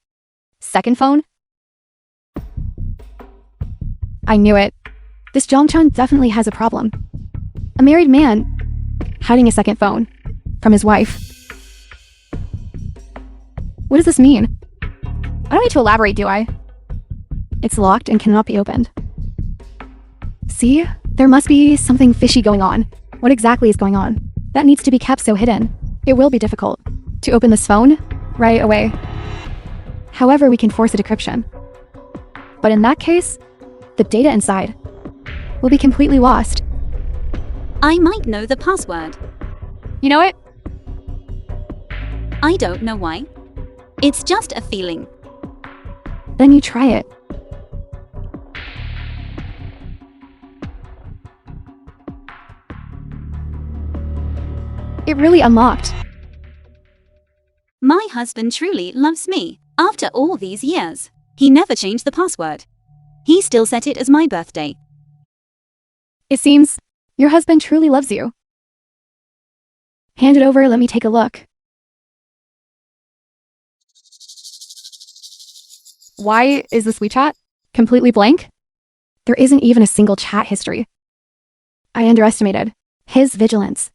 second phone? I knew it. This Jong Chun definitely has a problem. A married man hiding a second phone from his wife. What does this mean? I don't need to elaborate, do I? It's locked and cannot be opened. See, there must be something fishy going on. What exactly is going on? That needs to be kept so hidden. It will be difficult to open this phone right away. However, we can force a decryption. But in that case, the data inside will be completely lost. I might know the password. You know it? I don't know why. It's just a feeling. Then you try it. It really unlocked. My husband truly loves me. After all these years, he never changed the password. He still set it as my birthday. It seems your husband truly loves you. Hand it over, let me take a look. Why is this WeChat completely blank? There isn't even a single chat history. I underestimated his vigilance.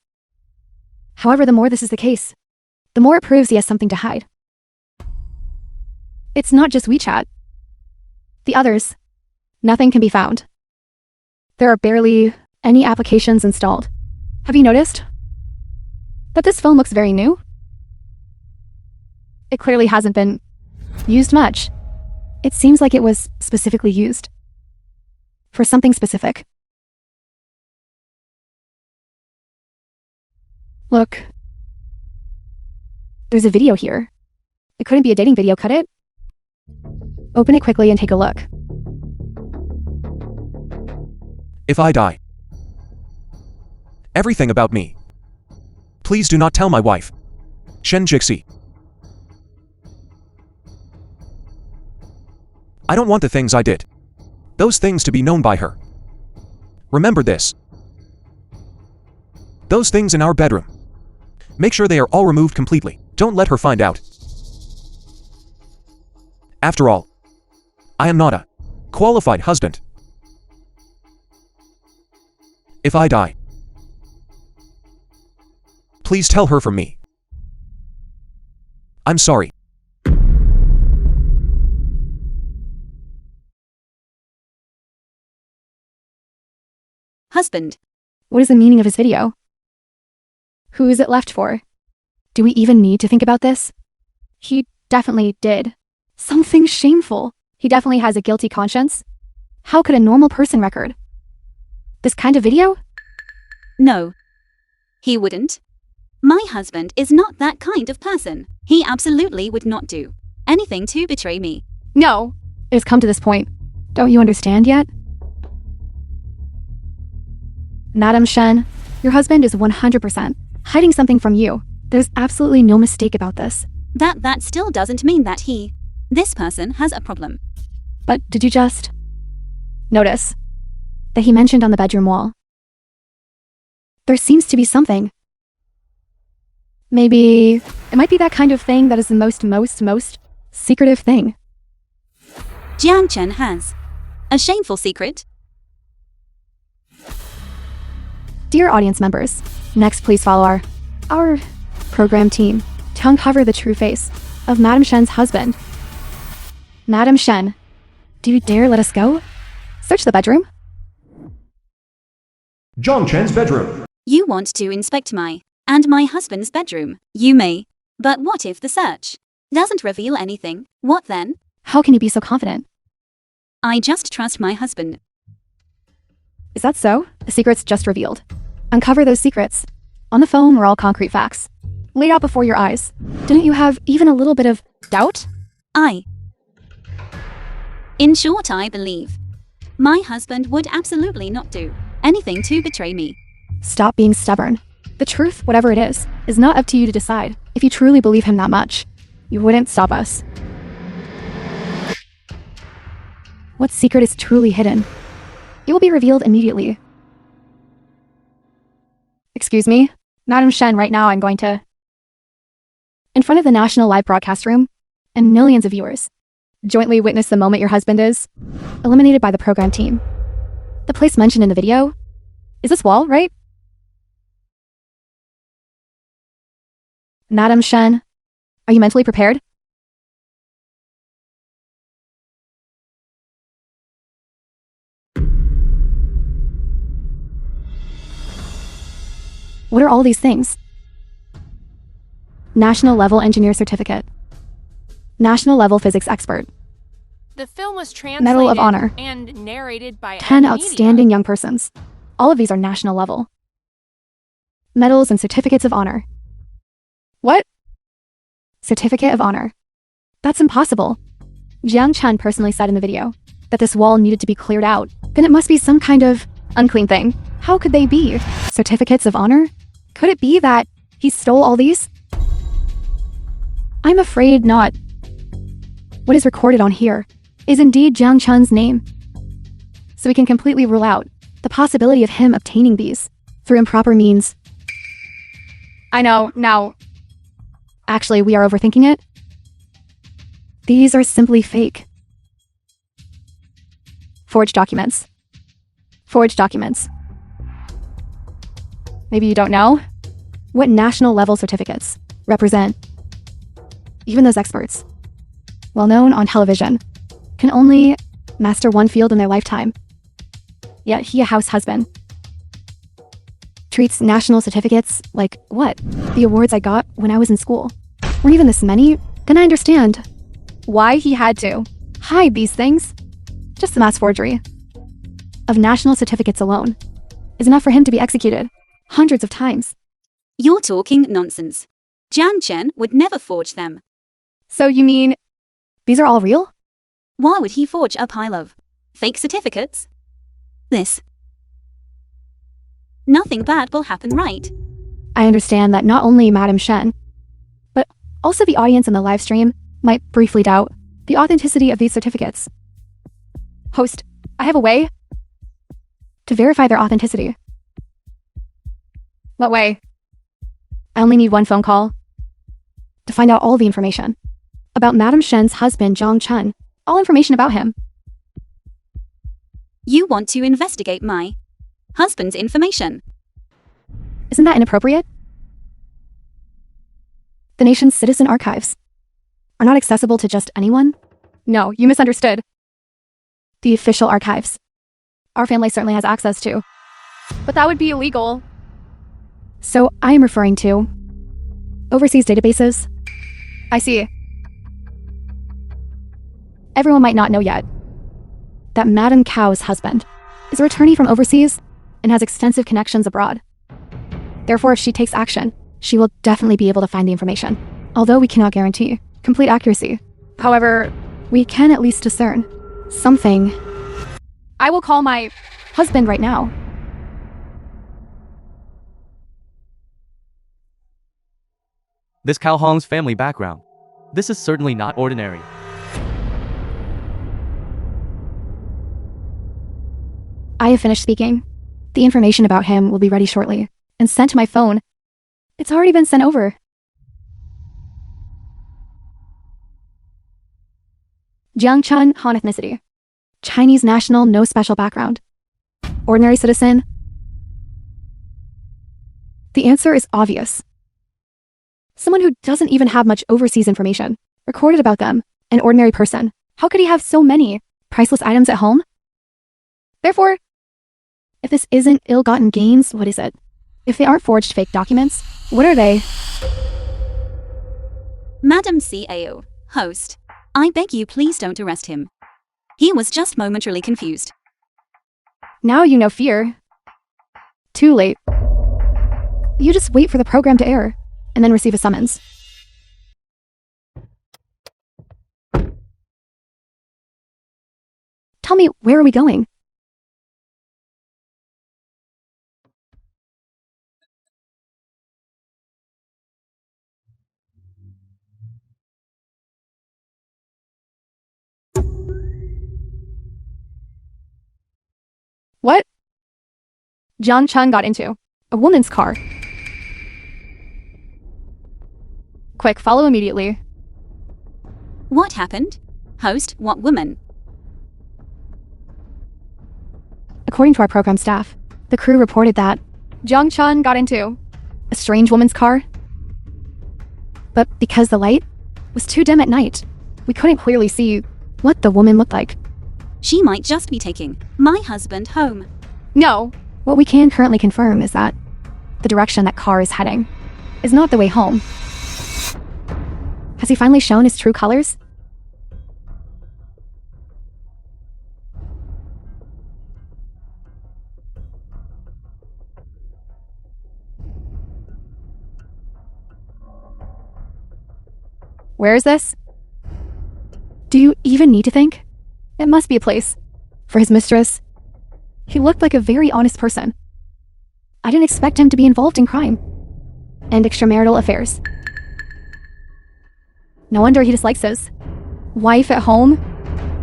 However, the more this is the case, the more it proves he has something to hide. It's not just WeChat. The others, nothing can be found. There are barely any applications installed. Have you noticed that this phone looks very new? It clearly hasn't been used much. It seems like it was specifically used for something specific. Look, there's a video here. It couldn't be a dating video, could it? Open it quickly and take a look. If I die, everything about me. Please do not tell my wife, Shen Jixi. I don't want the things I did, those things to be known by her. Remember this. Those things in our bedroom. Make sure they are all removed completely. Don't let her find out. After all, I am not a qualified husband. If I die, please tell her from me. I'm sorry. husband. What is the meaning of his video? Who is it left for? Do we even need to think about this? He definitely did. Something shameful. He definitely has a guilty conscience. How could a normal person record this kind of video? No. He wouldn't. My husband is not that kind of person. He absolutely would not do anything to betray me. No. It has come to this point. Don't you understand yet? Madam Shen, your husband is 100% hiding something from you. There's absolutely no mistake about this. That still doesn't mean that this person has a problem. But did you just notice that he mentioned on the bedroom wall? There seems to be something. Maybe it might be that kind of thing that is the most secretive thing. Jiang Chen has a shameful secret. Dear audience members, next please follow our program team to uncover the true face of Madam Shen's husband. Madam Shen, do you dare let us go? Search the bedroom. Zhang Chen's bedroom. You want to inspect my husband's bedroom. You may. But what if the search doesn't reveal anything? What then? How can you be so confident? I just trust my husband. Is that so? The secret's just revealed. Uncover those secrets. On the phone were all concrete facts, laid out before your eyes. Didn't you have even a little bit of doubt? In short, I believe my husband would absolutely not do anything to betray me. Stop being stubborn. The truth, whatever it is not up to you to decide. If you truly believe him that much, you wouldn't stop us. What secret is truly hidden? It will be revealed immediately. Excuse me, Madam Shen, right now I'm going to... In front of the national live broadcast room, and millions of viewers, jointly witness the moment your husband is eliminated by the program team. The place mentioned in the video is this wall, right? Madam Shen, are you mentally prepared? What are all these things? National Level Engineer Certificate. National Level Physics Expert. The film was translated Medal of Honor. and narrated by 10 M outstanding young persons. All of these are national level. Medals and certificates of honor. What? Certificate of honor. That's impossible. Jiang Chen personally said in the video that this wall needed to be cleared out. Then it must be some kind of unclean thing. How could they be? Certificates of honor? Could it be that he stole all these? I'm afraid not. What is recorded on here is indeed Jiang Chen's name. So we can completely rule out the possibility of him obtaining these through improper means. I know, now. Actually, we are overthinking it. These are simply fake. Forged documents. Forged documents. Maybe you don't know what national level certificates represent. Even those experts, well known on television, can only master one field in their lifetime. Yet he, a house husband, treats national certificates like what? The awards I got when I was in school. Were even this many? Then I understand why he had to hide these things. Just the mass forgery of national certificates alone is enough for him to be executed hundreds of times. You're talking nonsense. Jiang Chen would never forge them. So you mean these are all real? Why would he forge a pile of fake certificates? Nothing bad will happen, right? I understand that not only Madam Shen, but also the audience in the live stream might briefly doubt the authenticity of these certificates. Host, I have a way to verify their authenticity. What way? I only need one phone call to find out all the information about Madam Shen's husband, Jiang Chen. All information about him. You want to investigate my husband's information. Isn't that inappropriate? The nation's citizen archives are not accessible to just anyone. No, you misunderstood. The official archives our family certainly has access to. But that would be illegal. So I am referring to overseas databases. I see. Everyone might not know yet that Madame Cow's husband is a returnee from overseas and has extensive connections abroad. Therefore, if she takes action, she will definitely be able to find the information, although we cannot guarantee complete accuracy. However, we can at least discern something. I will call my husband right now. This Calhoun's family background. This is certainly not ordinary. I have finished speaking. The information about him will be ready shortly and sent to my phone. It's already been sent over. Jiang Chun, Han ethnicity. Chinese national, no special background. Ordinary citizen. The answer is obvious. Someone who doesn't even have much overseas information recorded about them, an ordinary person. How could he have so many priceless items at home? Therefore, if this isn't ill-gotten gains, what is it? If they aren't forged fake documents, what are they? Madam CAO, host, I beg you please don't arrest him. He was just momentarily confused. Now you know fear. Too late. You just wait for the program to air, and then receive a summons. Tell me, where are we going? What? Jiang Chun got into a woman's car. Quick, follow immediately. What happened? Host, what woman? According to our program staff, the crew reported that Jiang Chun got into a strange woman's car. But because the light was too dim at night, we couldn't clearly see what the woman looked like. She might just be taking my husband home. No. What we can currently confirm is that the direction that car is heading is not the way home. Has he finally shown his true colors? Where is this? Do you even need to think? It must be a place for his mistress. He looked like a very honest person. I didn't expect him to be involved in crime and extramarital affairs. No wonder he dislikes his wife at home.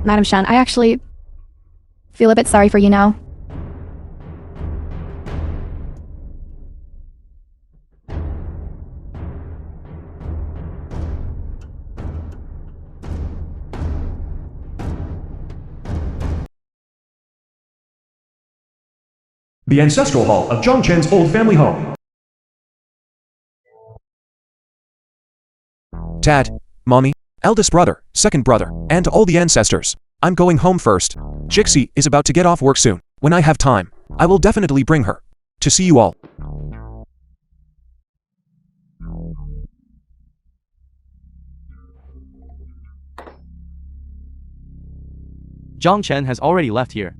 Madam Shan, I actually feel a bit sorry for you now. The ancestral hall of Zhang Chen's old family home. Dad, Mommy, eldest brother, second brother, and all the ancestors. I'm going home first. Jixie is about to get off work soon. When I have time, I will definitely bring her to see you all. Zhang Chen has already left here.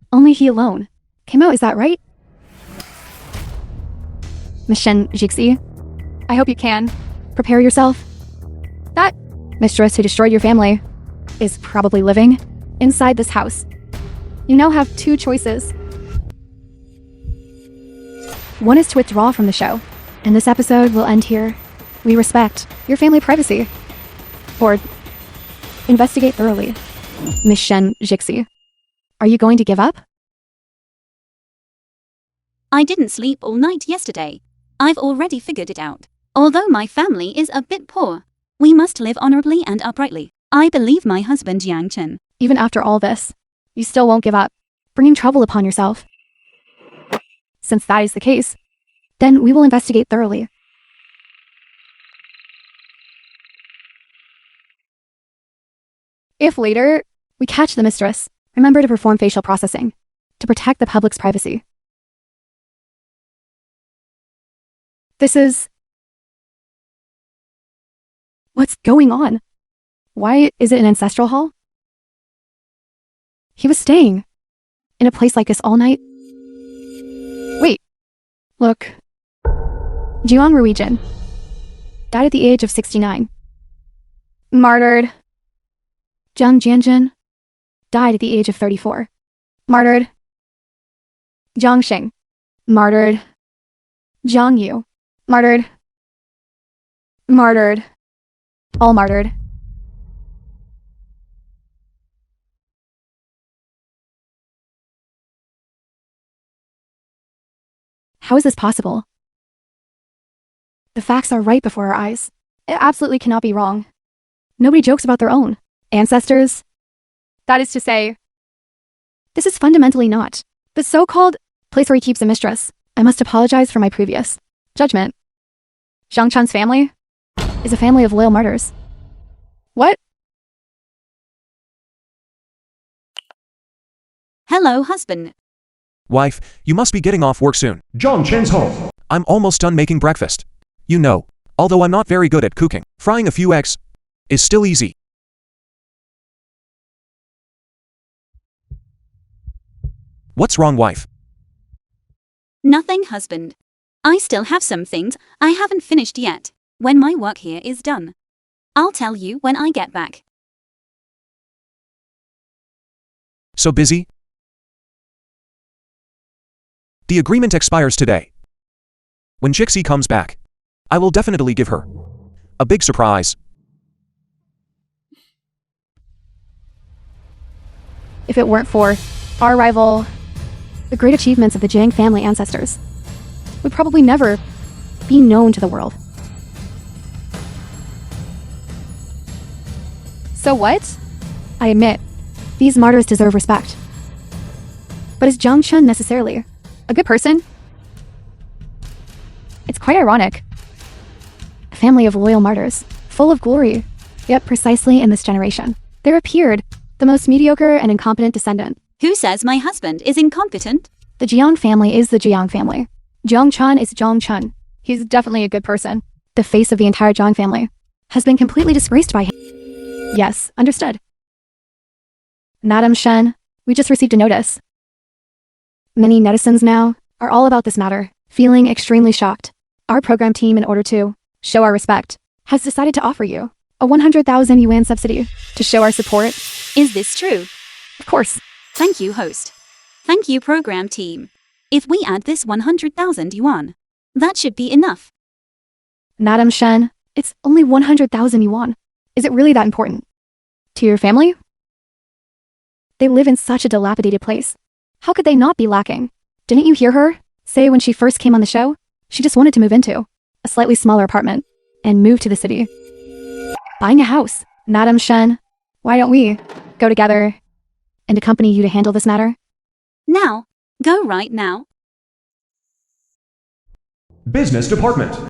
Only he alone came out, is that right? Miss Shen Jixi, I hope you can prepare yourself. That mistress who destroyed your family is probably living inside this house. You now have two choices. One is to withdraw from the show, and this episode will end here. We respect your family privacy. Or investigate thoroughly. Miss Shen Jixi, are you going to give up? I didn't sleep all night yesterday. I've already figured it out. Although my family is a bit poor, we must live honorably and uprightly. I believe my husband Yang Chen Even after all this, you still won't give up, bringing trouble upon yourself. Since that is the case, then we will investigate thoroughly. If later we catch the mistress, remember to perform facial processing to protect the public's privacy. This is... What's going on? Why is it an ancestral hall? He was staying in a place like this all night. Wait, look. Jiang Ruijin died at the age of 69. Martyred. Zhang Jianjin died at the age of 34. Martyred. Zhang Xing. Martyred. Zhang Yu. Martyred. Martyred. All martyred. How is this possible? The facts are right before our eyes. It absolutely cannot be wrong. Nobody jokes about their own ancestors. That is to say, this is fundamentally not the so-called place where he keeps a mistress. I must apologize for my previous judgment. Zhang Chun's family is a family of loyal martyrs. What? Hello, husband. Wife, you must be getting off work soon. Zhang Chen's home. I'm almost done making breakfast. You know, although I'm not very good at cooking, frying a few eggs is still easy. What's wrong, wife? Nothing, husband. I still have some things I haven't finished yet. When my work here is done, I'll tell you when I get back. So busy? The agreement expires today. When Jixie comes back, I will definitely give her a big surprise. If it weren't for our rival, the great achievements of the Jiang family ancestors would probably never be known to the world. So what? I admit, these martyrs deserve respect. But is Zhang Chun necessarily a good person? It's quite ironic. A family of loyal martyrs, full of glory, yet precisely in this generation, there appeared the most mediocre and incompetent descendant. Who says my husband is incompetent? The Jiang family is the Jiang family. Zhang Chun is Zhang Chun. He's definitely a good person. The face of the entire Jiang family has been completely disgraced by him. Yes, understood. Madam Shen, we just received a notice. Many netizens now are all about this matter, feeling extremely shocked. Our program team, in order to show our respect, has decided to offer you a 100,000 yuan subsidy to show our support. Is this true? Of course. Thank you, host. Thank you, program team. If we add this 100,000 yuan, that should be enough. Madam Shen, it's only 100,000 yuan. Is it really that important? To your family? They live in such a dilapidated place. How could they not be lacking? Didn't you hear her say when she first came on the show? She just wanted to move into a slightly smaller apartment and move to the city. Buying a house. Madam Shen, why don't we go together and accompany you to handle this matter? Now. Go right now. Business department.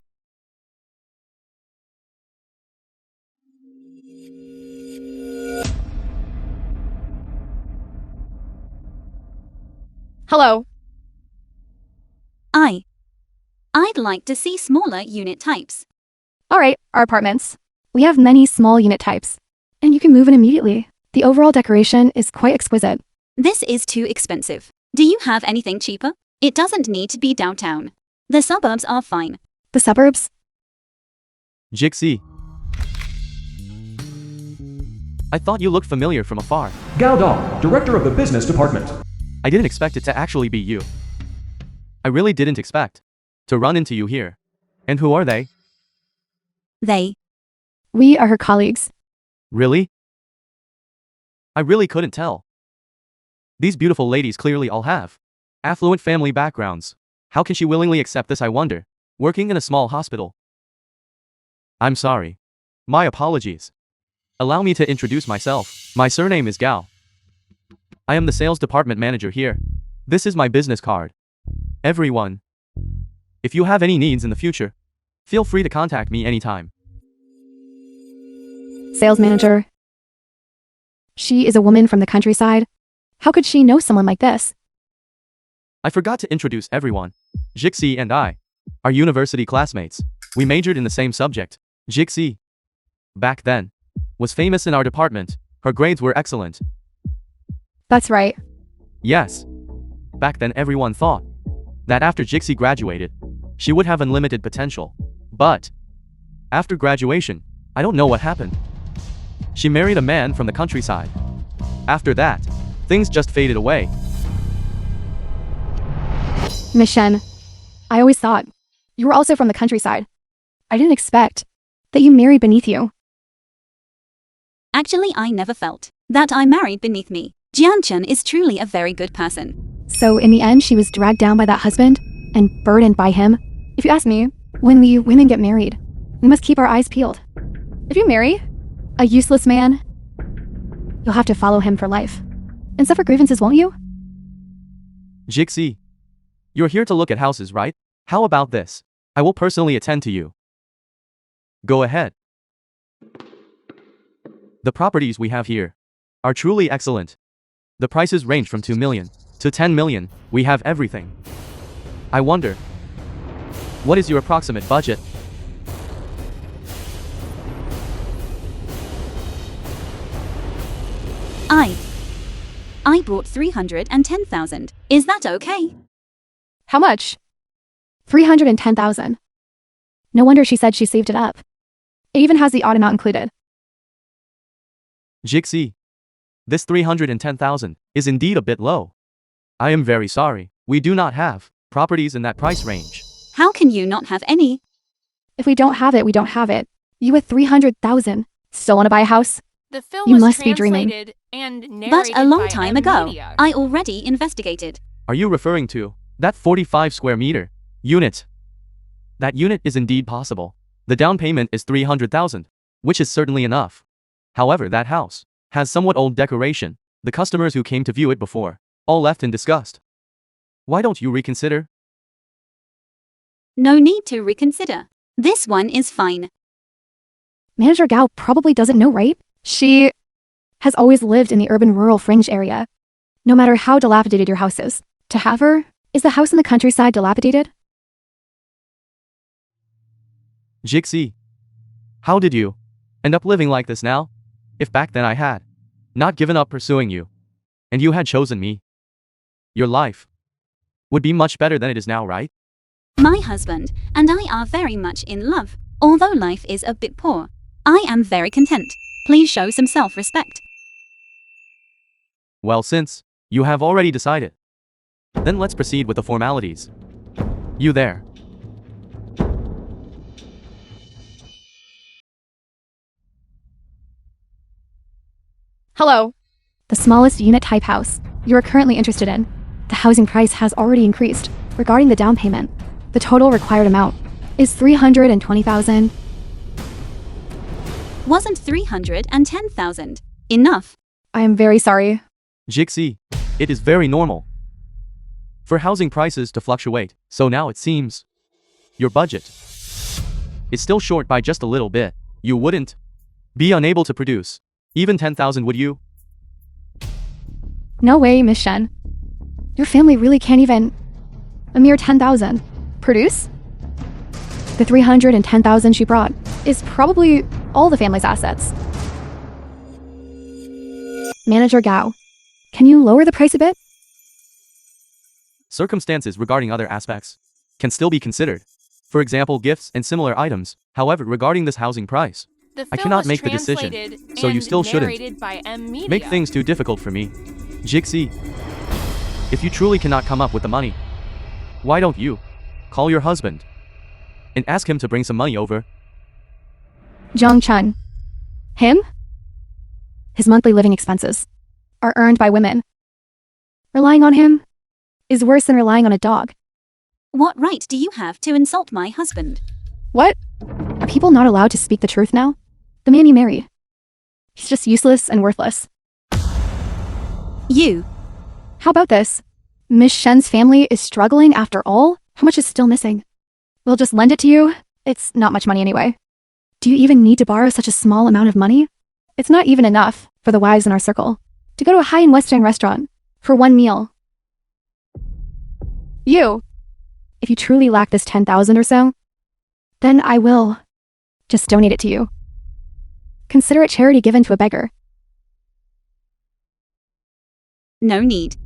Hello. I'd like to see smaller unit types. All right, our apartments. We have many small unit types, and you can move in immediately. The overall decoration is quite exquisite. This is too expensive. Do you have anything cheaper? It doesn't need to be downtown. The suburbs are fine. The suburbs? Jixie. I thought you looked familiar from afar. Gao Dong, director of the business department. I didn't expect it to actually be you. I really didn't expect to run into you here. And who are they? We are her colleagues. Really? I really couldn't tell. These beautiful ladies clearly all have affluent family backgrounds. How can she willingly accept this, I wonder? Working in a small hospital. I'm sorry. My apologies. Allow me to introduce myself. My surname is Gao. I am the sales department manager here. This is my business card. Everyone, if you have any needs in the future, feel free to contact me anytime. Sales manager. She is a woman from the countryside. How could she know someone like this? I forgot to introduce everyone. Jixi and I are university classmates. We majored in the same subject. Jixi, back then, was famous in our department. Her grades were excellent. That's right. Yes. Back then everyone thought that after Jixi graduated, she would have unlimited potential. But after graduation, I don't know what happened. She married a man from the countryside. After that, things just faded away. Miss Shen, I always thought you were also from the countryside. I didn't expect that you married beneath you. Actually, I never felt that I married beneath me. Jianchen is truly a very good person. So in the end, she was dragged down by that husband and burdened by him. If you ask me, when we women get married, we must keep our eyes peeled. If you marry a useless man, you'll have to follow him for life and suffer grievances, won't you? Jixi, you're here to look at houses, right? How about this? I will personally attend to you. Go ahead. The properties we have here are truly excellent. The prices range from 2 million to 10 million. We have everything. I wonder, what is your approximate budget? I brought 310,000. Is that okay? How much? 310,000. No wonder she said she saved it up. It even has the odd amount included. Jixi, this 310,000 is indeed a bit low. I am very sorry. We do not have properties in that price range. How can you not have any? If we don't have it, we don't have it. You with 300,000 still want to buy a house? The film You was must be dreaming. translated and narrated But a long by time M ago, Media. I already investigated. Are you referring to that 45 square meter unit? That unit is indeed possible. The down payment is 300,000, which is certainly enough. However, that house has somewhat old decoration. The customers who came to view it before all left in disgust. Why don't you reconsider? No need to reconsider. This one is fine. Manager Gao probably doesn't know, right? She has always lived in the urban rural fringe area. No matter how dilapidated your house is, to have her, is the house in the countryside dilapidated? Jixi, how did you end up living like this now? If back then I had not given up pursuing you, and you had chosen me, your life would be much better than it is now, right? My husband and I are very much in love. Although life is a bit poor, I am very content. Please show some self-respect. Well, since you have already decided, then let's proceed with the formalities. You there. Hello. The smallest unit type house you are currently interested in. The housing price has already increased. Regarding the down payment, the total required amount is 320,000. Wasn't 310,000 enough? I am very sorry. Jixi, it is very normal for housing prices to fluctuate, so now it seems your budget is still short by just a little bit. You wouldn't be unable to produce even 10,000, would you? No way, Miss Shen. Your family really can't even a mere 10,000 produce? The 310,000 she brought is probably all the family's assets. Manager Gao, can you lower the price a bit? Circumstances regarding other aspects can still be considered. For example, gifts and similar items. However, regarding this housing price, The I film cannot was make the decision, translated so you and still shouldn't narrated by M Media. make things too difficult for me. Jixi, if you truly cannot come up with the money, why don't you call your husband and ask him to bring some money over? Zhang Chun. Him? His monthly living expenses are earned by women. Relying on him is worse than relying on a dog. What right do you have to insult my husband? What? Are people not allowed to speak the truth now? The man you married. He's just useless and worthless. You How about this? Miss Shen's family is struggling after all? How much is still missing? We'll just lend it to you. It's not much money anyway. Do you even need to borrow such a small amount of money? It's not even enough for the wives in our circle to go to a high-end Western restaurant for one meal. If you truly lack this 10,000 or so, then I will just donate it to you. Consider it charity given to a beggar. No need.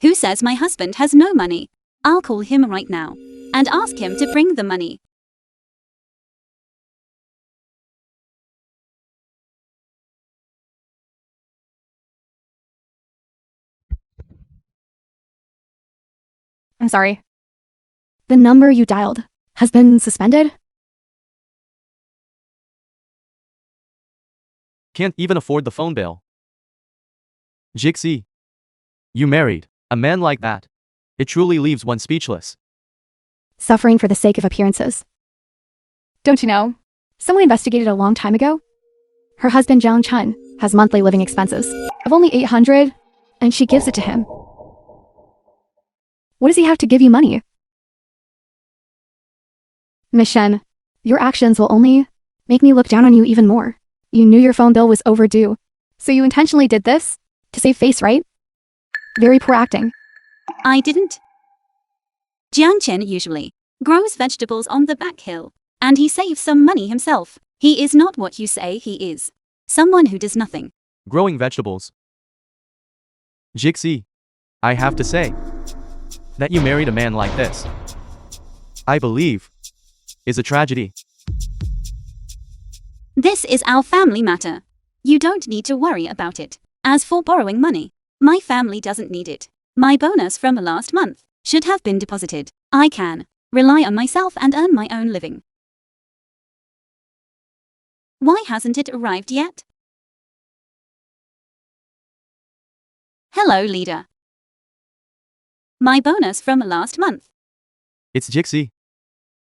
Who says my husband has no money? I'll call him right now and ask him to bring the money. I'm sorry. The number you dialed has been suspended? Can't even afford the phone bill. Jixi, you married a man like that. It truly leaves one speechless. Suffering for the sake of appearances. Don't you know? Someone investigated a long time ago. Her husband Jiang Chun has monthly living expenses of only 800, and she gives it to him. What does he have to give you money? Miss Shen, your actions will only make me look down on you even more. You knew your phone bill was overdue, so you intentionally did this to save face, right? Very poor acting. I didn't. Jiang Chen usually grows vegetables on the back hill, and he saves some money himself. He is not what you say he is. Someone who does nothing. Growing vegetables. Jixi, I have to say that you married a man like this, I believe, is a tragedy. This is our family matter. You don't need to worry about it. As for borrowing money, my family doesn't need it. My bonus from last month should have been deposited. I can rely on myself and earn my own living. Why hasn't it arrived yet? Hello, leader. My bonus from last month. It's Jixi.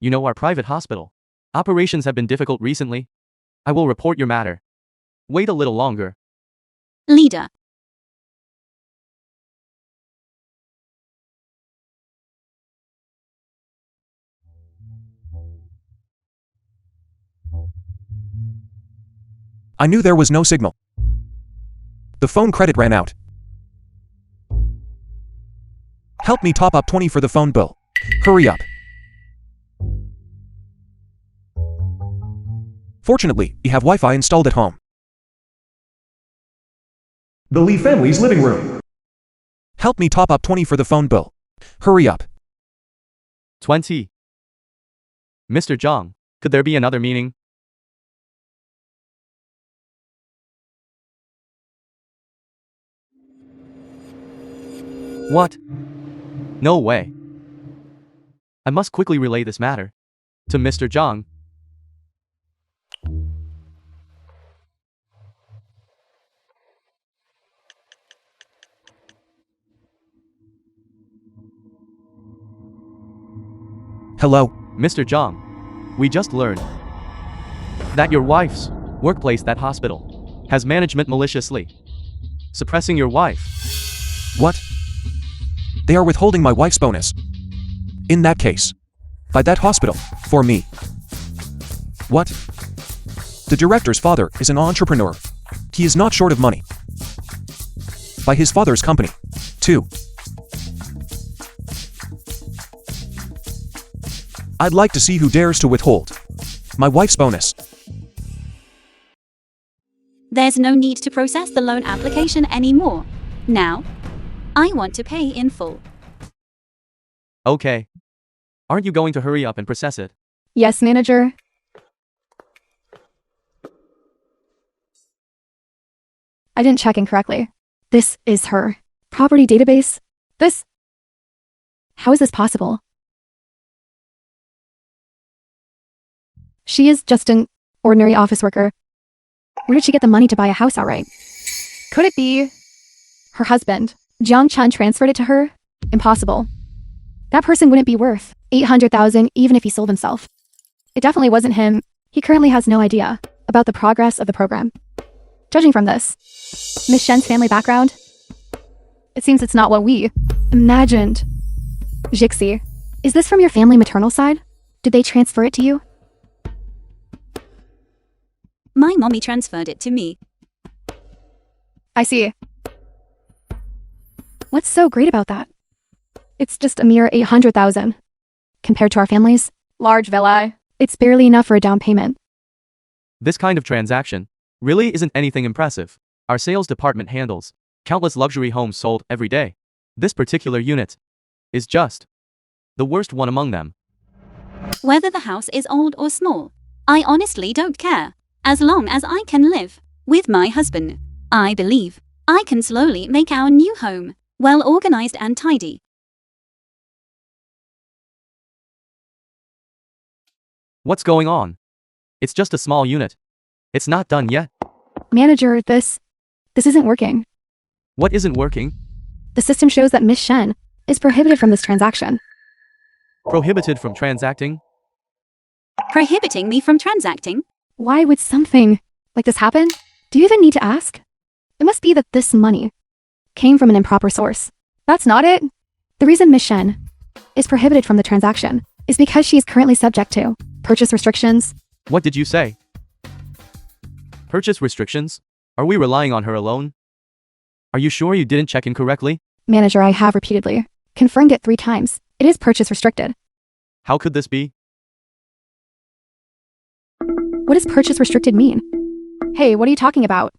You know, our private hospital operations have been difficult recently. I will report your matter. Wait a little longer. Leader. I knew there was no signal. The phone credit ran out. Help me top up 20 for the phone bill. Hurry up. Fortunately, we have Wi-Fi installed at home. The Lee family's living room. Help me top up 20 for the phone bill. Hurry up. 20. Mr. Zhang, could there be another meaning? What? No way. I must quickly relay this matter to Mr. Zhang. Hello? Mr. Zhang, we just learned that your wife's workplace, that hospital, has management maliciously suppressing your wife. What? They are withholding my wife's bonus. In that case, by that hospital, for me. What? The director's father is an entrepreneur. He is not short of money. By his father's company, too. I'd like to see who dares to withhold my wife's bonus. There's no need to process the loan application anymore. Now, I want to pay in full. Okay. Aren't you going to hurry up and process it? Yes, manager. I didn't check incorrectly. This is her property database. How is this possible? She is just an ordinary office worker. Where did she get the money to buy a house outright? Could it be her husband? Jiang Chun transferred it to her? Impossible. That person wouldn't be worth 800,000 even if he sold himself. It definitely wasn't him. He currently has no idea about the progress of the program. Judging from this, Miss Shen's family background, It seems it's not what we imagined. Jixi, is this from your family maternal side? Did they transfer it to you? My mommy transferred it to me. I see. What's so great about that? It's just a mere 800,000. Compared to our family's large villa, it's barely enough for a down payment. This kind of transaction really isn't anything impressive. Our sales department handles countless luxury homes sold every day. This particular unit is just the worst one among them. Whether the house is old or small, I honestly don't care. As long as I can live with my husband, I believe I can slowly make our new home well organized and tidy. What's going on? It's just a small unit. It's not done yet. Manager, this isn't working. What isn't working? The system shows that Miss Shen is prohibited from this transaction. Prohibited from transacting? Prohibiting me from transacting? Why would something like this happen? Do you even need to ask? It must be that this money came from an improper source. That's not it. The reason Miss Shen is prohibited from the transaction is because she is currently subject to purchase restrictions. What did you say? Purchase restrictions? Are we relying on her alone? Are you sure you didn't check in correctly? Manager, I have repeatedly confirmed it 3 times. It is purchase restricted. How could this be? What does purchase restricted mean? Hey, what are you talking about?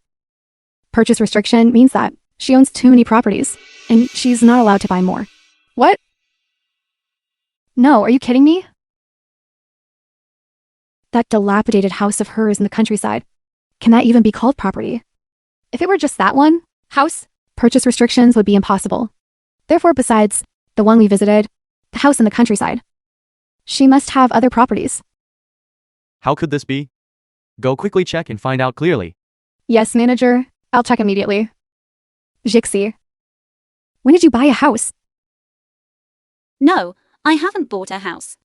Purchase restriction means that she owns too many properties, and she's not allowed to buy more. What? No, are you kidding me? That dilapidated house of hers in the countryside. Can that even be called property? If it were just that one house, purchase restrictions would be impossible. Therefore, besides the one we visited, the house in the countryside, she must have other properties. How could this be? Go quickly check and find out clearly. Yes, manager. I'll check immediately. Jixi, when did you buy a house? No, I haven't bought a house.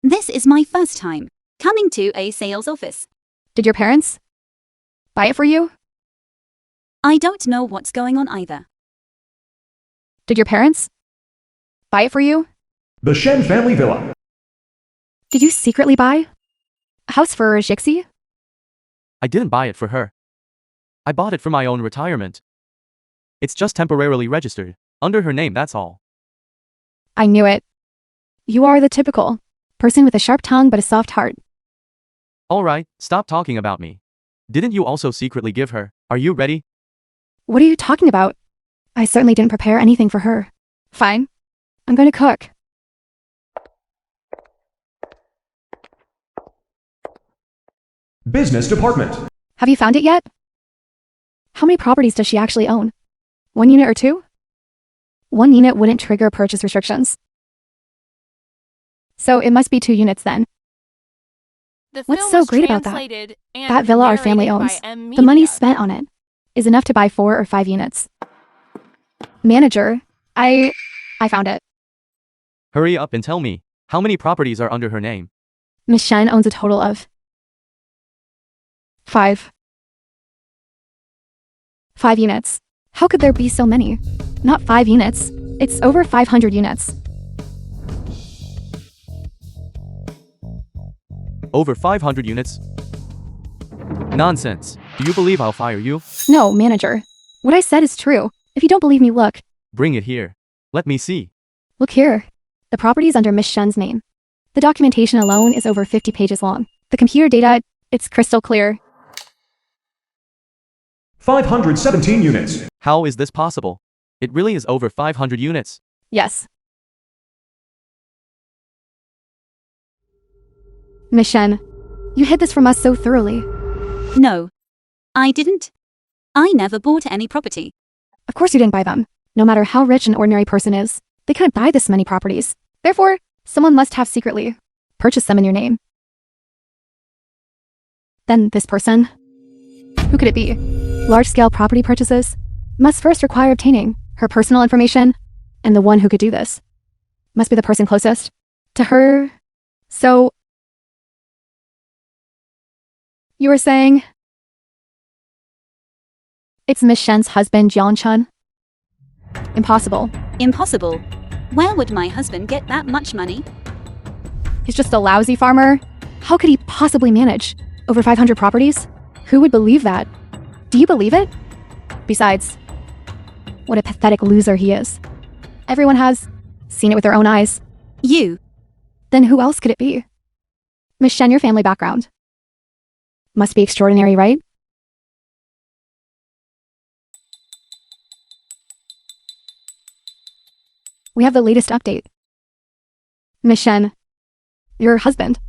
This is my first time coming to a sales office. Did your parents buy it for you? I don't know what's going on either. Did your parents buy it for you? The Shen family villa. Did you secretly buy a house for Jixi? I didn't buy it for her. I bought it for my own retirement. It's just temporarily registered under her name, that's all. I knew it. You are the typical person with a sharp tongue but a soft heart. Alright, stop talking about me. Didn't you also secretly give her? Are you ready? What are you talking about? I certainly didn't prepare anything for her. Fine. I'm going to cook. Business department. Have you found it yet? How many properties does she actually own? 1 unit or 2? 1 unit wouldn't trigger purchase restrictions. So it must be 2 units then. The What's film so was great about that? translated and That villa our family narrated owns, by M. the money Media. spent on it is enough to buy 4 or 5 units. Manager, I found it. Hurry up and tell me, how many properties are under her name? Miss Shen owns a total of 5 units. How could there be so many? Not 5 units. It's over 500 units. Over 500 units? Nonsense. Do you believe I'll fire you? No, manager. What I said is true. If you don't believe me, look. Bring it here. Let me see. Look here. The property is under Miss Shen's name. The documentation alone is over 50 pages long. The computer data, it's crystal clear. 517 units. How is this possible? It really is over 500 units. Yes. Miss Shen, you hid this from us so thoroughly. No, I didn't. I never bought any property. Of course you didn't buy them. No matter how rich an ordinary person is, they couldn't buy this many properties. Therefore, someone must have secretly purchased them in your name. Then this person, who could it be? Large-scale property purchases must first require obtaining her personal information, and the one who could do this must be the person closest to her. So, you were saying it's Miss Shen's husband, Jiang Chun? Impossible. Impossible. Where would my husband get that much money? He's just a lousy farmer. How could he possibly manage over 500 properties? Who would believe that? Do you believe it? Besides, what a pathetic loser he is. Everyone has seen it with their own eyes. You. Then who else could it be? Miss Shen, your family background must be extraordinary, right? We have the latest update. Miss Shen, your husband,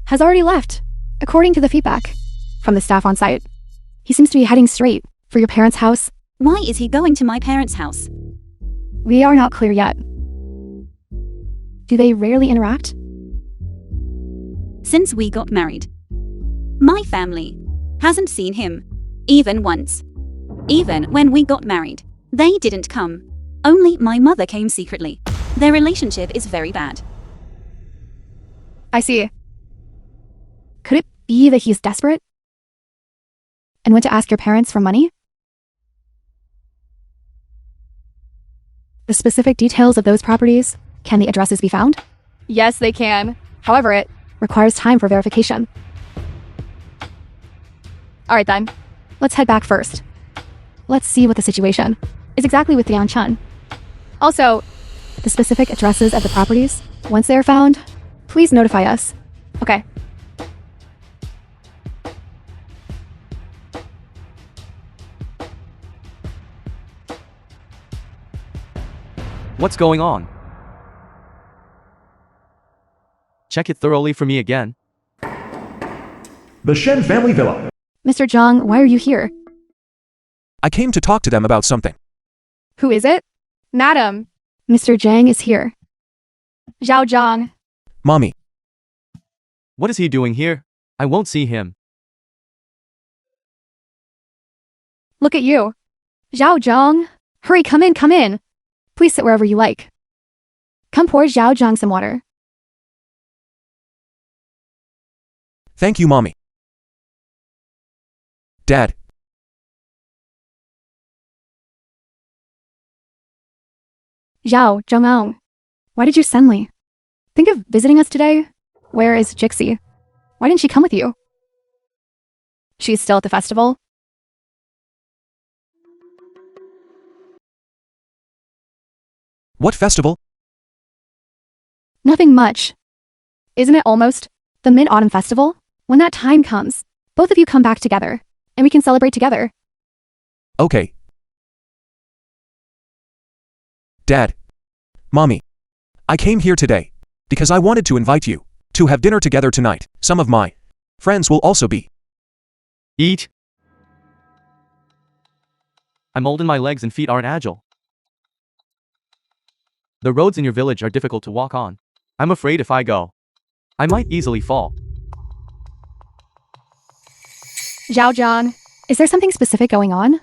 has already left, according to the feedback from the staff on site. He seems to be heading straight for your parents' house. Why is he going to my parents' house? We are not clear yet. Do they rarely interact? Since we got married, my family hasn't seen him, even once. Even when we got married, they didn't come. Only my mother came secretly. Their relationship is very bad. I see. Could it be that he's desperate and went to ask your parents for money? The specific details of those properties, can the addresses be found? Yes, they can. However, it requires time for verification. All right then, let's head back first. Let's see what the situation is exactly with Dian Chun. Also, the specific addresses of the properties, once they are found, please notify us. Okay. What's going on? Check it thoroughly for me again. The Shen family villa. Mr. Zhang, why are you here? I came to talk to them about something. Who is it? Madam. Mr. Zhang is here. Zhao Zhang. Mommy, What is he doing here? I won't see him. Look at you. Zhao Zhang. Hurry, come in, come in. Please sit wherever you like. Come pour Zhao Zhang some water. thank you, Mommy. Dad, Zhao Zhang. Why did you send me? Think of visiting us today? Where is Jixi? Why didn't she come with you? She's still at the festival? what festival? Nothing much. Isn't it almost the Mid-Autumn Festival? When that time comes, both of you come back together, and we can celebrate together. Okay. Dad, Mommy, I came here today because I wanted to invite you to have dinner together tonight. Some of my friends will also be. Eat. I'm old and my legs and feet aren't agile. The roads in your village are difficult to walk on. I'm afraid if I go, I might easily fall. Zhao Zhang, is there something specific going on?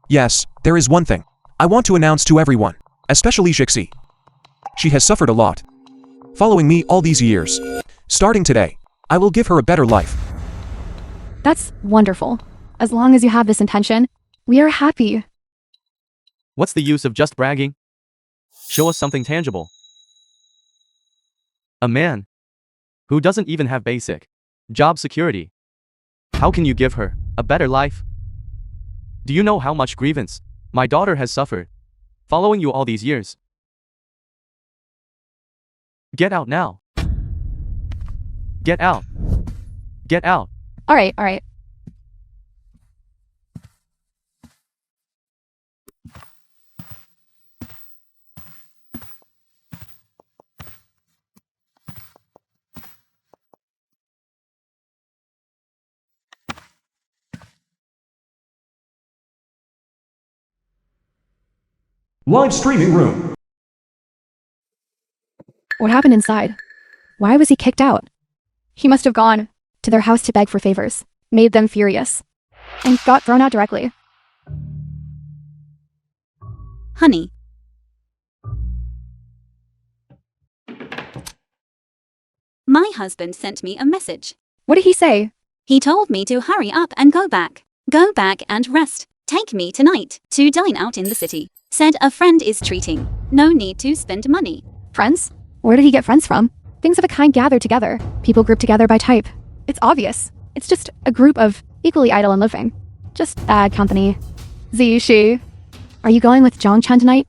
Yes, there is one thing I want to announce to everyone, especially Jixi. She has suffered a lot. Following me all these years. Starting today, I will give her a better life. That's wonderful. As long as you have this intention, we are happy. What's the use of just bragging? Show us something tangible. A man who doesn't even have basic job security. How can you give her a better life? Do you know how much grievance my daughter has suffered following you all these years? Get out now. Get out. Get out. All right, all right. Live streaming room. What happened inside? Why was he kicked out? He must have gone to their house to beg for favors, made them furious, and got thrown out directly. Honey. My husband sent me a message. What did he say? He told me to hurry up and go back. Go back and rest. Take me tonight to dine out in the city. Said a friend is treating. No need to spend money. Friends? Where did he get friends from? Things of a kind gather together. People group together by type. It's obvious. It's just a group of equally idle and living. Just bad company. Zishi, are you going with Zhang Chen tonight?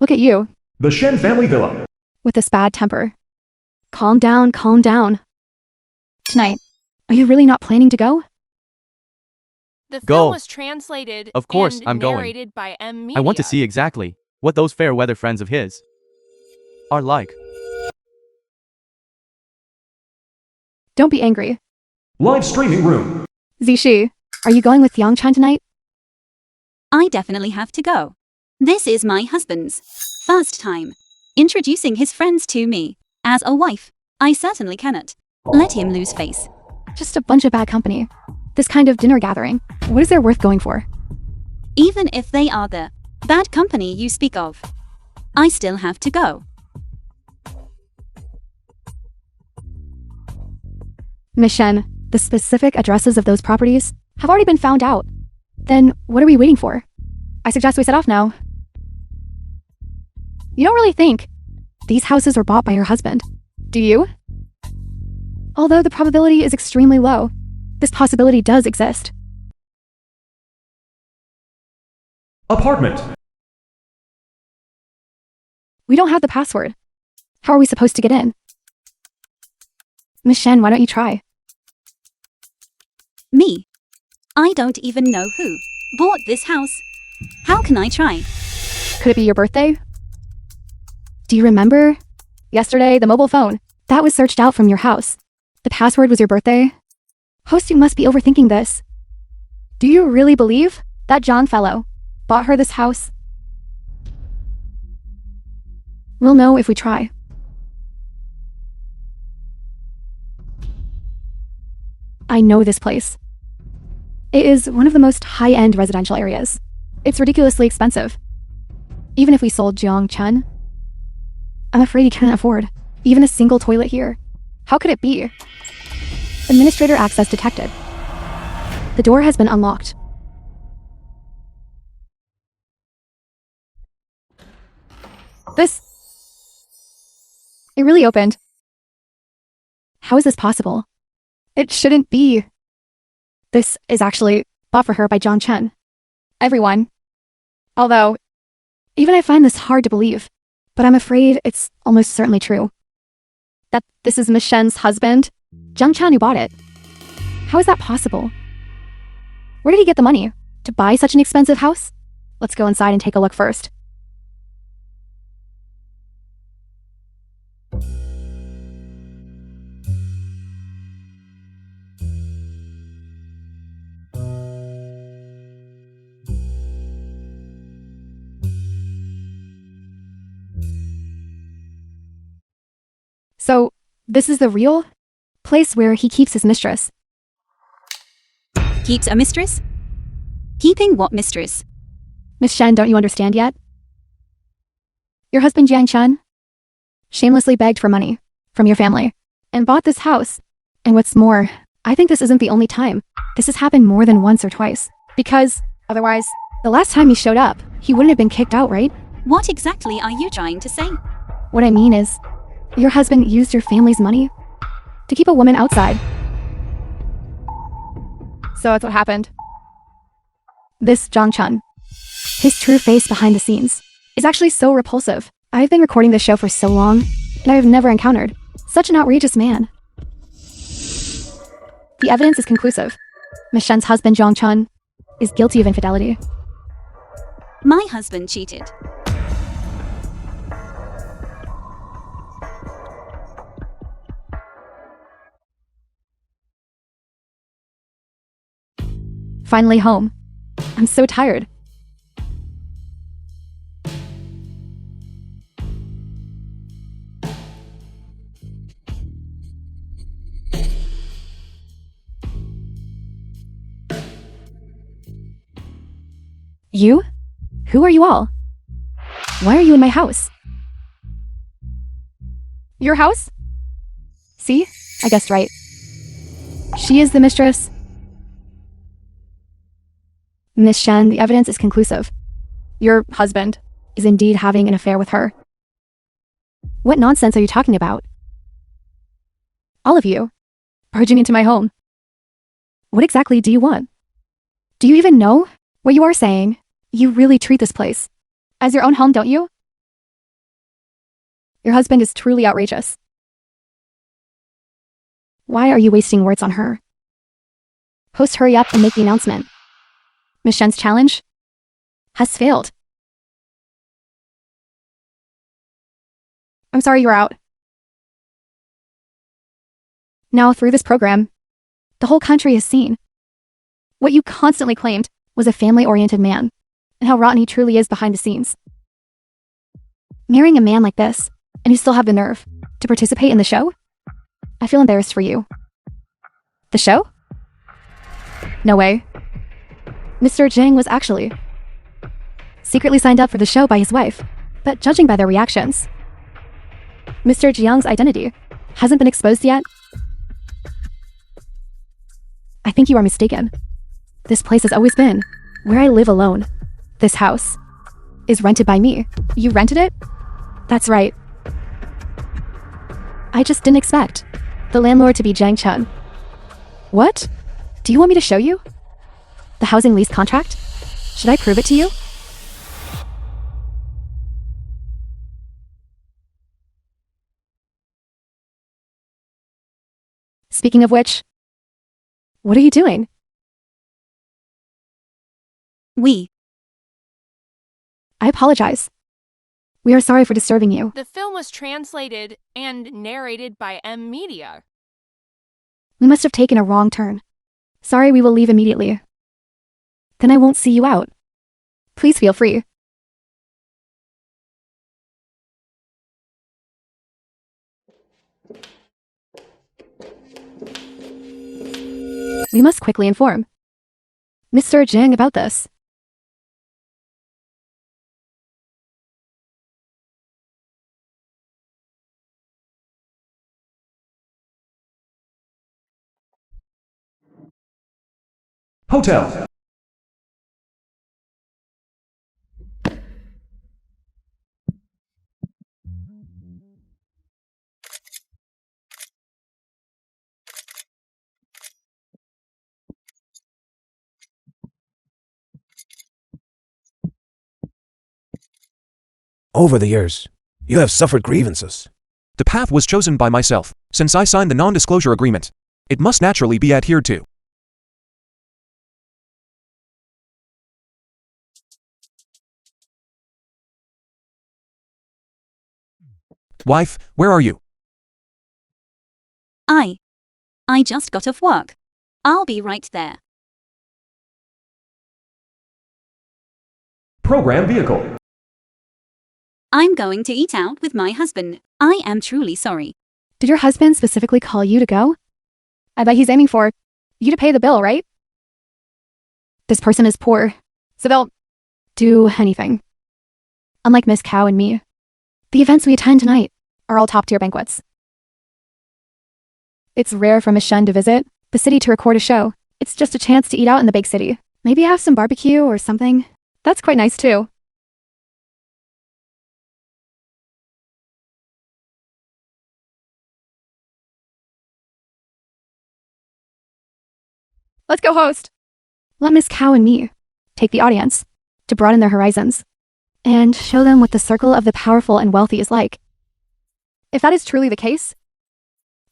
Look at you, The Shen family villa. with this bad temper. Calm down, calm down. Tonight, are you really not planning to go? The Go. film was translated Of course, and I'm going. narrated by Media. I want to see exactly what those fair weather friends of his are like. Don't be angry. Live streaming room. Zishi, are you going with Yang Chen tonight? I definitely have to go. This is my husband's first time introducing his friends to me. As a wife, I certainly cannot let him lose face. Just a bunch of bad company. This kind of dinner gathering, what is there worth going for? Even if they are the bad company you speak of, I still have to go. Miss Shen, the specific addresses of those properties have already been found out. Then what are we waiting for? I suggest we set off now. You don't really think these houses were bought by your husband, do you? Although the probability is extremely low, this possibility does exist. Apartment. We don't have the password. How are we supposed to get in? Miss Shen, why don't you try? Me? I don't even know who bought this house. How can I try? Could it be your birthday? Do you remember? Yesterday, the mobile phone that was searched out from your house. The password was your birthday? Host, you must be overthinking this. Do you really believe that John fellow bought her this house? We'll know if we try. I know this place. It is one of the most high-end residential areas. It's ridiculously expensive. Even if we sold Jiang Chen, I'm afraid he can't afford even a single toilet here. How could it be? Administrator access detected. The door has been unlocked. It really opened. How is this possible? It shouldn't be. This is actually bought for her by John Chen. Everyone. Although, even I find this hard to believe, but I'm afraid it's almost certainly true. That this is Miss Shen's husband, Zhang Chen, who bought it. How is that possible? Where did he get the money to buy such an expensive house? Let's go inside and take a look first. So, this is the real place where he keeps his mistress. Keeps a mistress? Keeping what mistress? Miss Shen, don't you understand yet? Your husband Jiang Chen shamelessly begged for money from your family and bought this house. And what's more, I think this isn't the only time. This has happened more than once or twice. Because, otherwise, the last time he showed up, he wouldn't have been kicked out, right? What exactly are you trying to say? What I mean is, your husband used your family's money to keep a woman outside. So that's what happened. This Zhang Chen, his true face behind the scenes, is actually so repulsive. I've been recording this show for so long, and I have never encountered such an outrageous man. The evidence is conclusive. Miss Shen's husband, Zhang Chen, is guilty of infidelity. My husband cheated. Finally home. I'm so tired. You? Who are you all? Why are you in my house? Your house? See? I guessed right. She is the mistress. Miss Shen, the evidence is conclusive. Your husband is indeed having an affair with her. What nonsense are you talking about? All of you, barging into my home. What exactly do you want? Do you even know what you are saying? You really treat this place as your own home, don't you? Your husband is truly outrageous. Why are you wasting words on her? Host, hurry up and make the announcement. Miss Shen's challenge has failed. I'm sorry you're out. Now, through this program, the whole country has seen what you constantly claimed was a family-oriented man, and how rotten he truly is behind the scenes. Marrying a man like this, and you still have the nerve to participate in the show? I feel embarrassed for you. The show? No way. Mr. Jing was actually secretly signed up for the show by his wife, but judging by their reactions, Mr. Jiang's identity hasn't been exposed yet. I think you are mistaken. This place has always been where I live alone. This house is rented by me. You rented it? That's right. I just didn't expect the landlord to be Jiang Chen. What? Do you want me to show you the housing lease contract? Should I prove it to you? Speaking of which, what are you doing? I apologize. We are sorry for disturbing you. The film was translated and narrated by M Media. We must have taken a wrong turn. Sorry, we will leave immediately. Then I won't see you out. Please feel free. We must quickly inform Mr. Jing about this. Hotel. Over the years, you have suffered grievances. The path was chosen by myself. Since I signed the non-disclosure agreement, it must naturally be adhered to. Wife, where are you? I just got off work. I'll be right there. Program vehicle. I'm going to eat out with my husband. I am truly sorry. Did your husband specifically call you to go? I bet he's aiming for you to pay the bill, right? This person is poor, so they'll do anything. Unlike Miss Cow and me, the events we attend tonight are all top-tier banquets. It's rare for Miss Shen to visit the city to record a show. It's just a chance to eat out in the big city. Maybe have some barbecue or something. That's quite nice too. Let's go, host. Let Miss Cow and me take the audience to broaden their horizons and show them what the circle of the powerful and wealthy is like. If that is truly the case,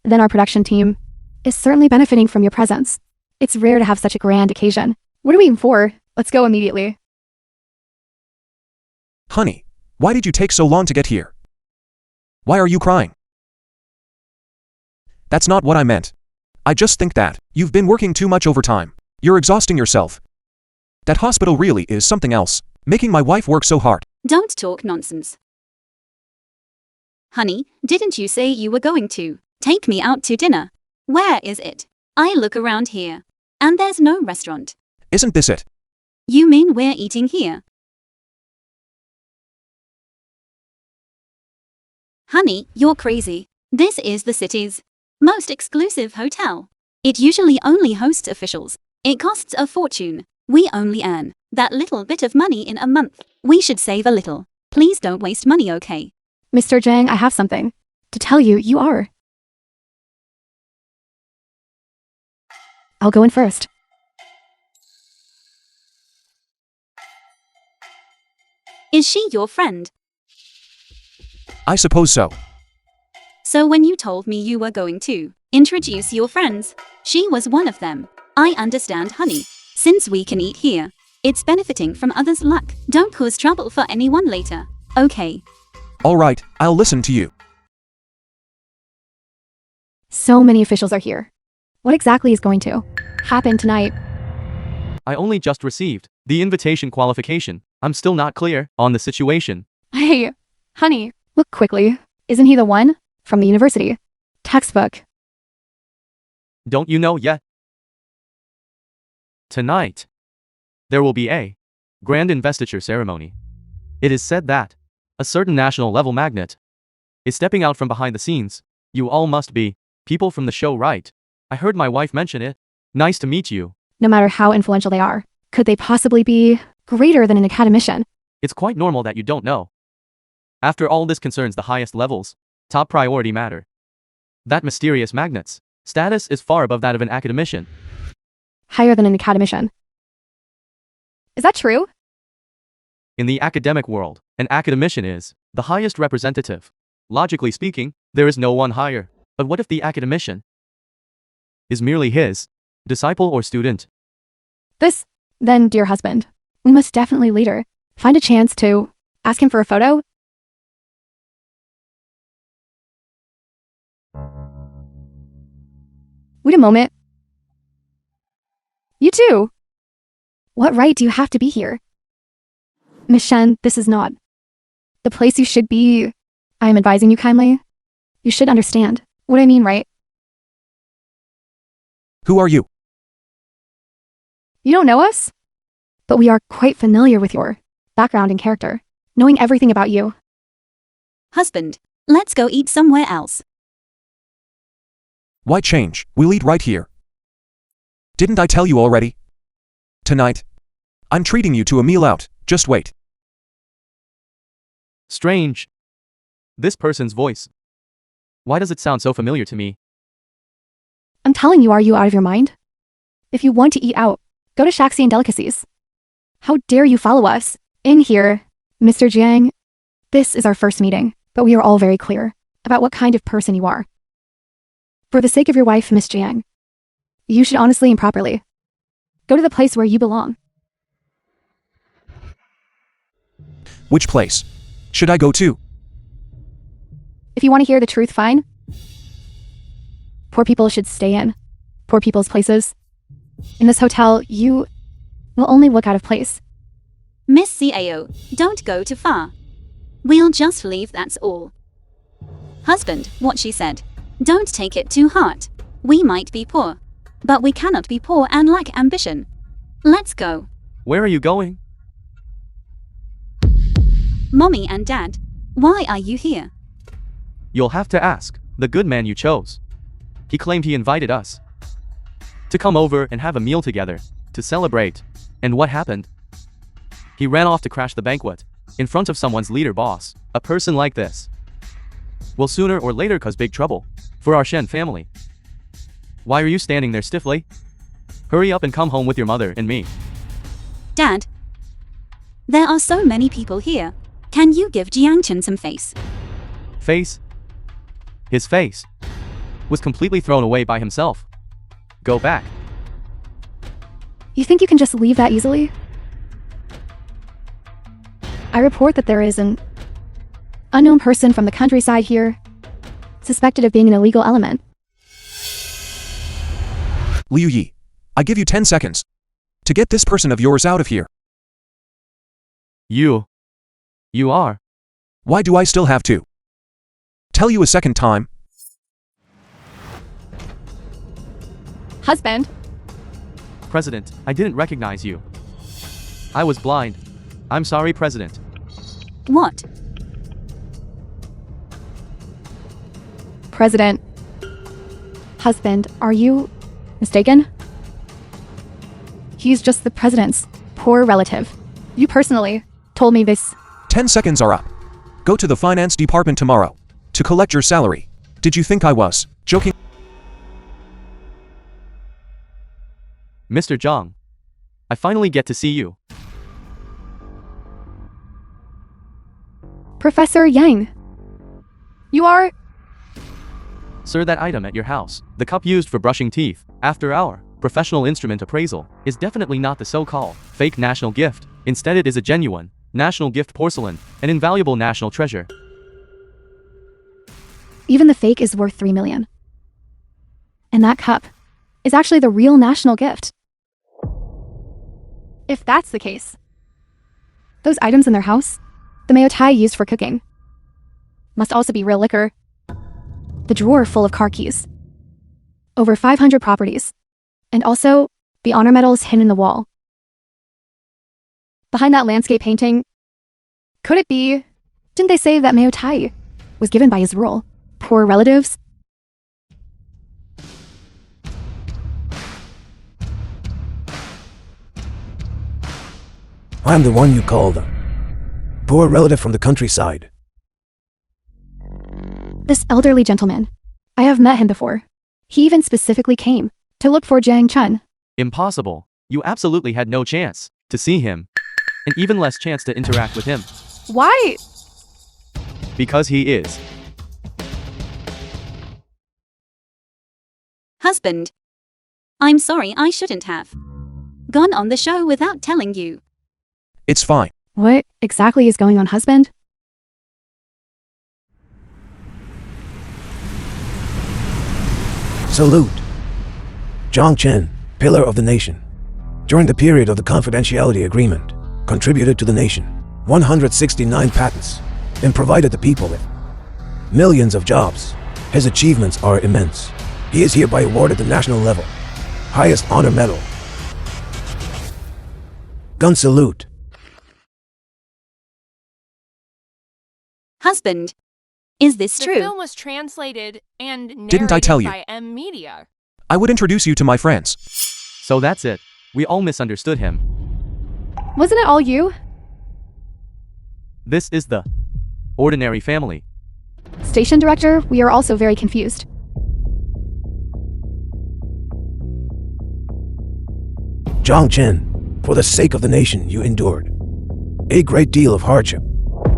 then our production team is certainly benefiting from your presence. It's rare to have such a grand occasion. What are we waiting for? Let's go immediately. Honey, why did you take so long to get here? Why are you crying? That's not what I meant. I just think that you've been working too much overtime. You're exhausting yourself. That hospital really is something else, making my wife work so hard. Don't talk nonsense. Honey, didn't you say you were going to take me out to dinner? Where is it? I look around here, and there's no restaurant. Isn't this it? You mean we're eating here? Honey, you're crazy. This is the city's most exclusive hotel. It usually only hosts officials. It costs a fortune. We only earn That little bit of money in a month. We should save a little. Please don't waste money, okay? Mr. Jiang, I have something to tell you. You are. I'll go in first. Is she your friend? I suppose so. So when you told me you were going to introduce your friends, she was one of them. I understand, honey. Since we can eat here, it's benefiting from others' luck. Don't cause trouble for anyone later, okay? All right, I'll listen to you. So many officials are here. What exactly is going to happen tonight? I only just received the invitation qualification. I'm still not clear on the situation. Hey, honey, look quickly. Isn't he the one from the university textbook? Don't you know yet? Tonight, there will be a grand investiture ceremony. It is said that a certain national level magnate is stepping out from behind the scenes. You all must be people from the show, right? I heard my wife mention it. Nice to meet you. No matter how influential they are, could they possibly be greater than an academician? It's quite normal that you don't know. After all, this concerns the highest levels. Top priority matter. That mysterious magnate's status is far above that of an academician. Higher than an academician. Is that true? In the academic world, an academician is the highest representative. Logically speaking, there is no one higher. But what if the academician is merely his disciple or student? Then, dear husband, we must definitely later find a chance to ask him for a photo. Wait a moment. You too. What right do you have to be here? Miss Shen, this is not the place you should be. I am advising you kindly. You should understand what I mean, right? Who are you? You don't know us? But we are quite familiar with your background and character, knowing everything about you. Husband, let's go eat somewhere else. Why change? We'll eat right here. Didn't I tell you already? Tonight, I'm treating you to a meal out. Just wait. Strange. This person's voice. Why does it sound so familiar to me? I'm telling you, are you out of your mind? If you want to eat out, go to Shaxi and Delicacies. How dare you follow us in here, Mr. Jiang? This is our first meeting, but we are all very clear about what kind of person you are. For the sake of your wife, Miss Jiang, you should honestly and properly go to the place where you belong. Which place should I go to? If you want to hear the truth, fine. Poor people should stay in poor people's places. In this hotel, you will only look out of place. Miss CAO, don't go too far. We'll just leave, that's all. Husband, what she said. Don't take it too hard. We might be poor, but we cannot be poor and lack ambition. Let's go. Where are you going? Mommy and Dad, why are you here? You'll have to ask the good man you chose. He claimed he invited us to come over and have a meal together, to celebrate. And what happened? He ran off to crash the banquet in front of someone's leader boss. A person like this will sooner or later cause big trouble for our Shen family. Why are you standing there stiffly? Hurry up and come home with your mother and me. Dad, there are so many people here. Can you give Jiangchen some face? Face? His face was completely thrown away by himself. Go back. You think you can just leave that easily? I report that there is an unknown person from the countryside here, suspected of being an illegal element. Liu Yi, I give you 10 seconds to get this person of yours out of here. You are. Why do I still have to tell you a second time? Husband, President, I didn't recognize you. I was blind. I'm sorry, President. What? President. Husband, are you mistaken? He's just the president's poor relative. You personally told me this. 10 seconds are up. Go to the finance department tomorrow to collect your salary. Did you think I was joking? Mr. Zhang, I finally get to see you. Professor Yang. You are... Sir, that item at your house, the cup used for brushing teeth, after our professional instrument appraisal, is definitely not the so-called fake national gift. Instead, it is a genuine national gift porcelain, an invaluable national treasure. Even the fake is worth 3 million. And that cup is actually the real national gift. If that's the case, those items in their house, the mayotai used for cooking, must also be real liquor. The drawer full of car keys, over 500 properties, and also the honor medals hidden in the wall. Behind that landscape painting, could it be, didn't they say that mayotai was given by his rural poor relatives? I'm the one you called a poor relative from the countryside. This elderly gentleman, I have met him before. He even specifically came to look for Jiang Chun. Impossible. You absolutely had no chance to see him, and even less chance to interact with him. Why? Because he is. Husband. I'm sorry, I shouldn't have gone on the show without telling you. It's fine. What exactly is going on, husband? Salute. Zhang Chen, pillar of the nation. During the period of the confidentiality agreement, contributed to the nation 169 patents and provided the people with millions of jobs. His achievements are immense. He is hereby awarded the national level highest honor medal. Gun salute. Husband. Is this The true? film was translated and narrated Didn't I tell you? by M Media. I would introduce you to my friends. So that's it. We all misunderstood him. Wasn't it all you? This is the ordinary family. Station director, we are also very confused. Zhang Chen, for the sake of the nation you endured a great deal of hardship.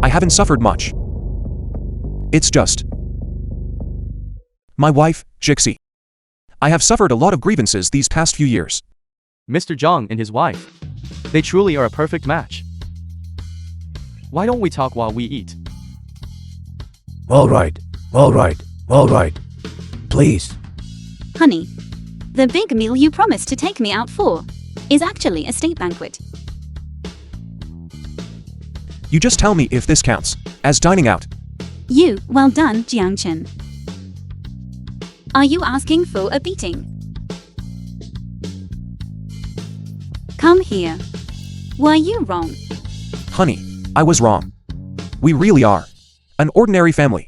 I haven't suffered much. It's just my wife, Jixi. I have suffered a lot of grievances these past few years. Mr. Zhang and his wife. They truly are a perfect match. Why don't we talk while we eat? All right. Please. Honey. The big meal you promised to take me out for is actually a state banquet. You just tell me if this counts as dining out. Well done, Jiang Chen. Are you asking for a beating? Come here. Were you wrong? Honey, I was wrong. We really are an ordinary family.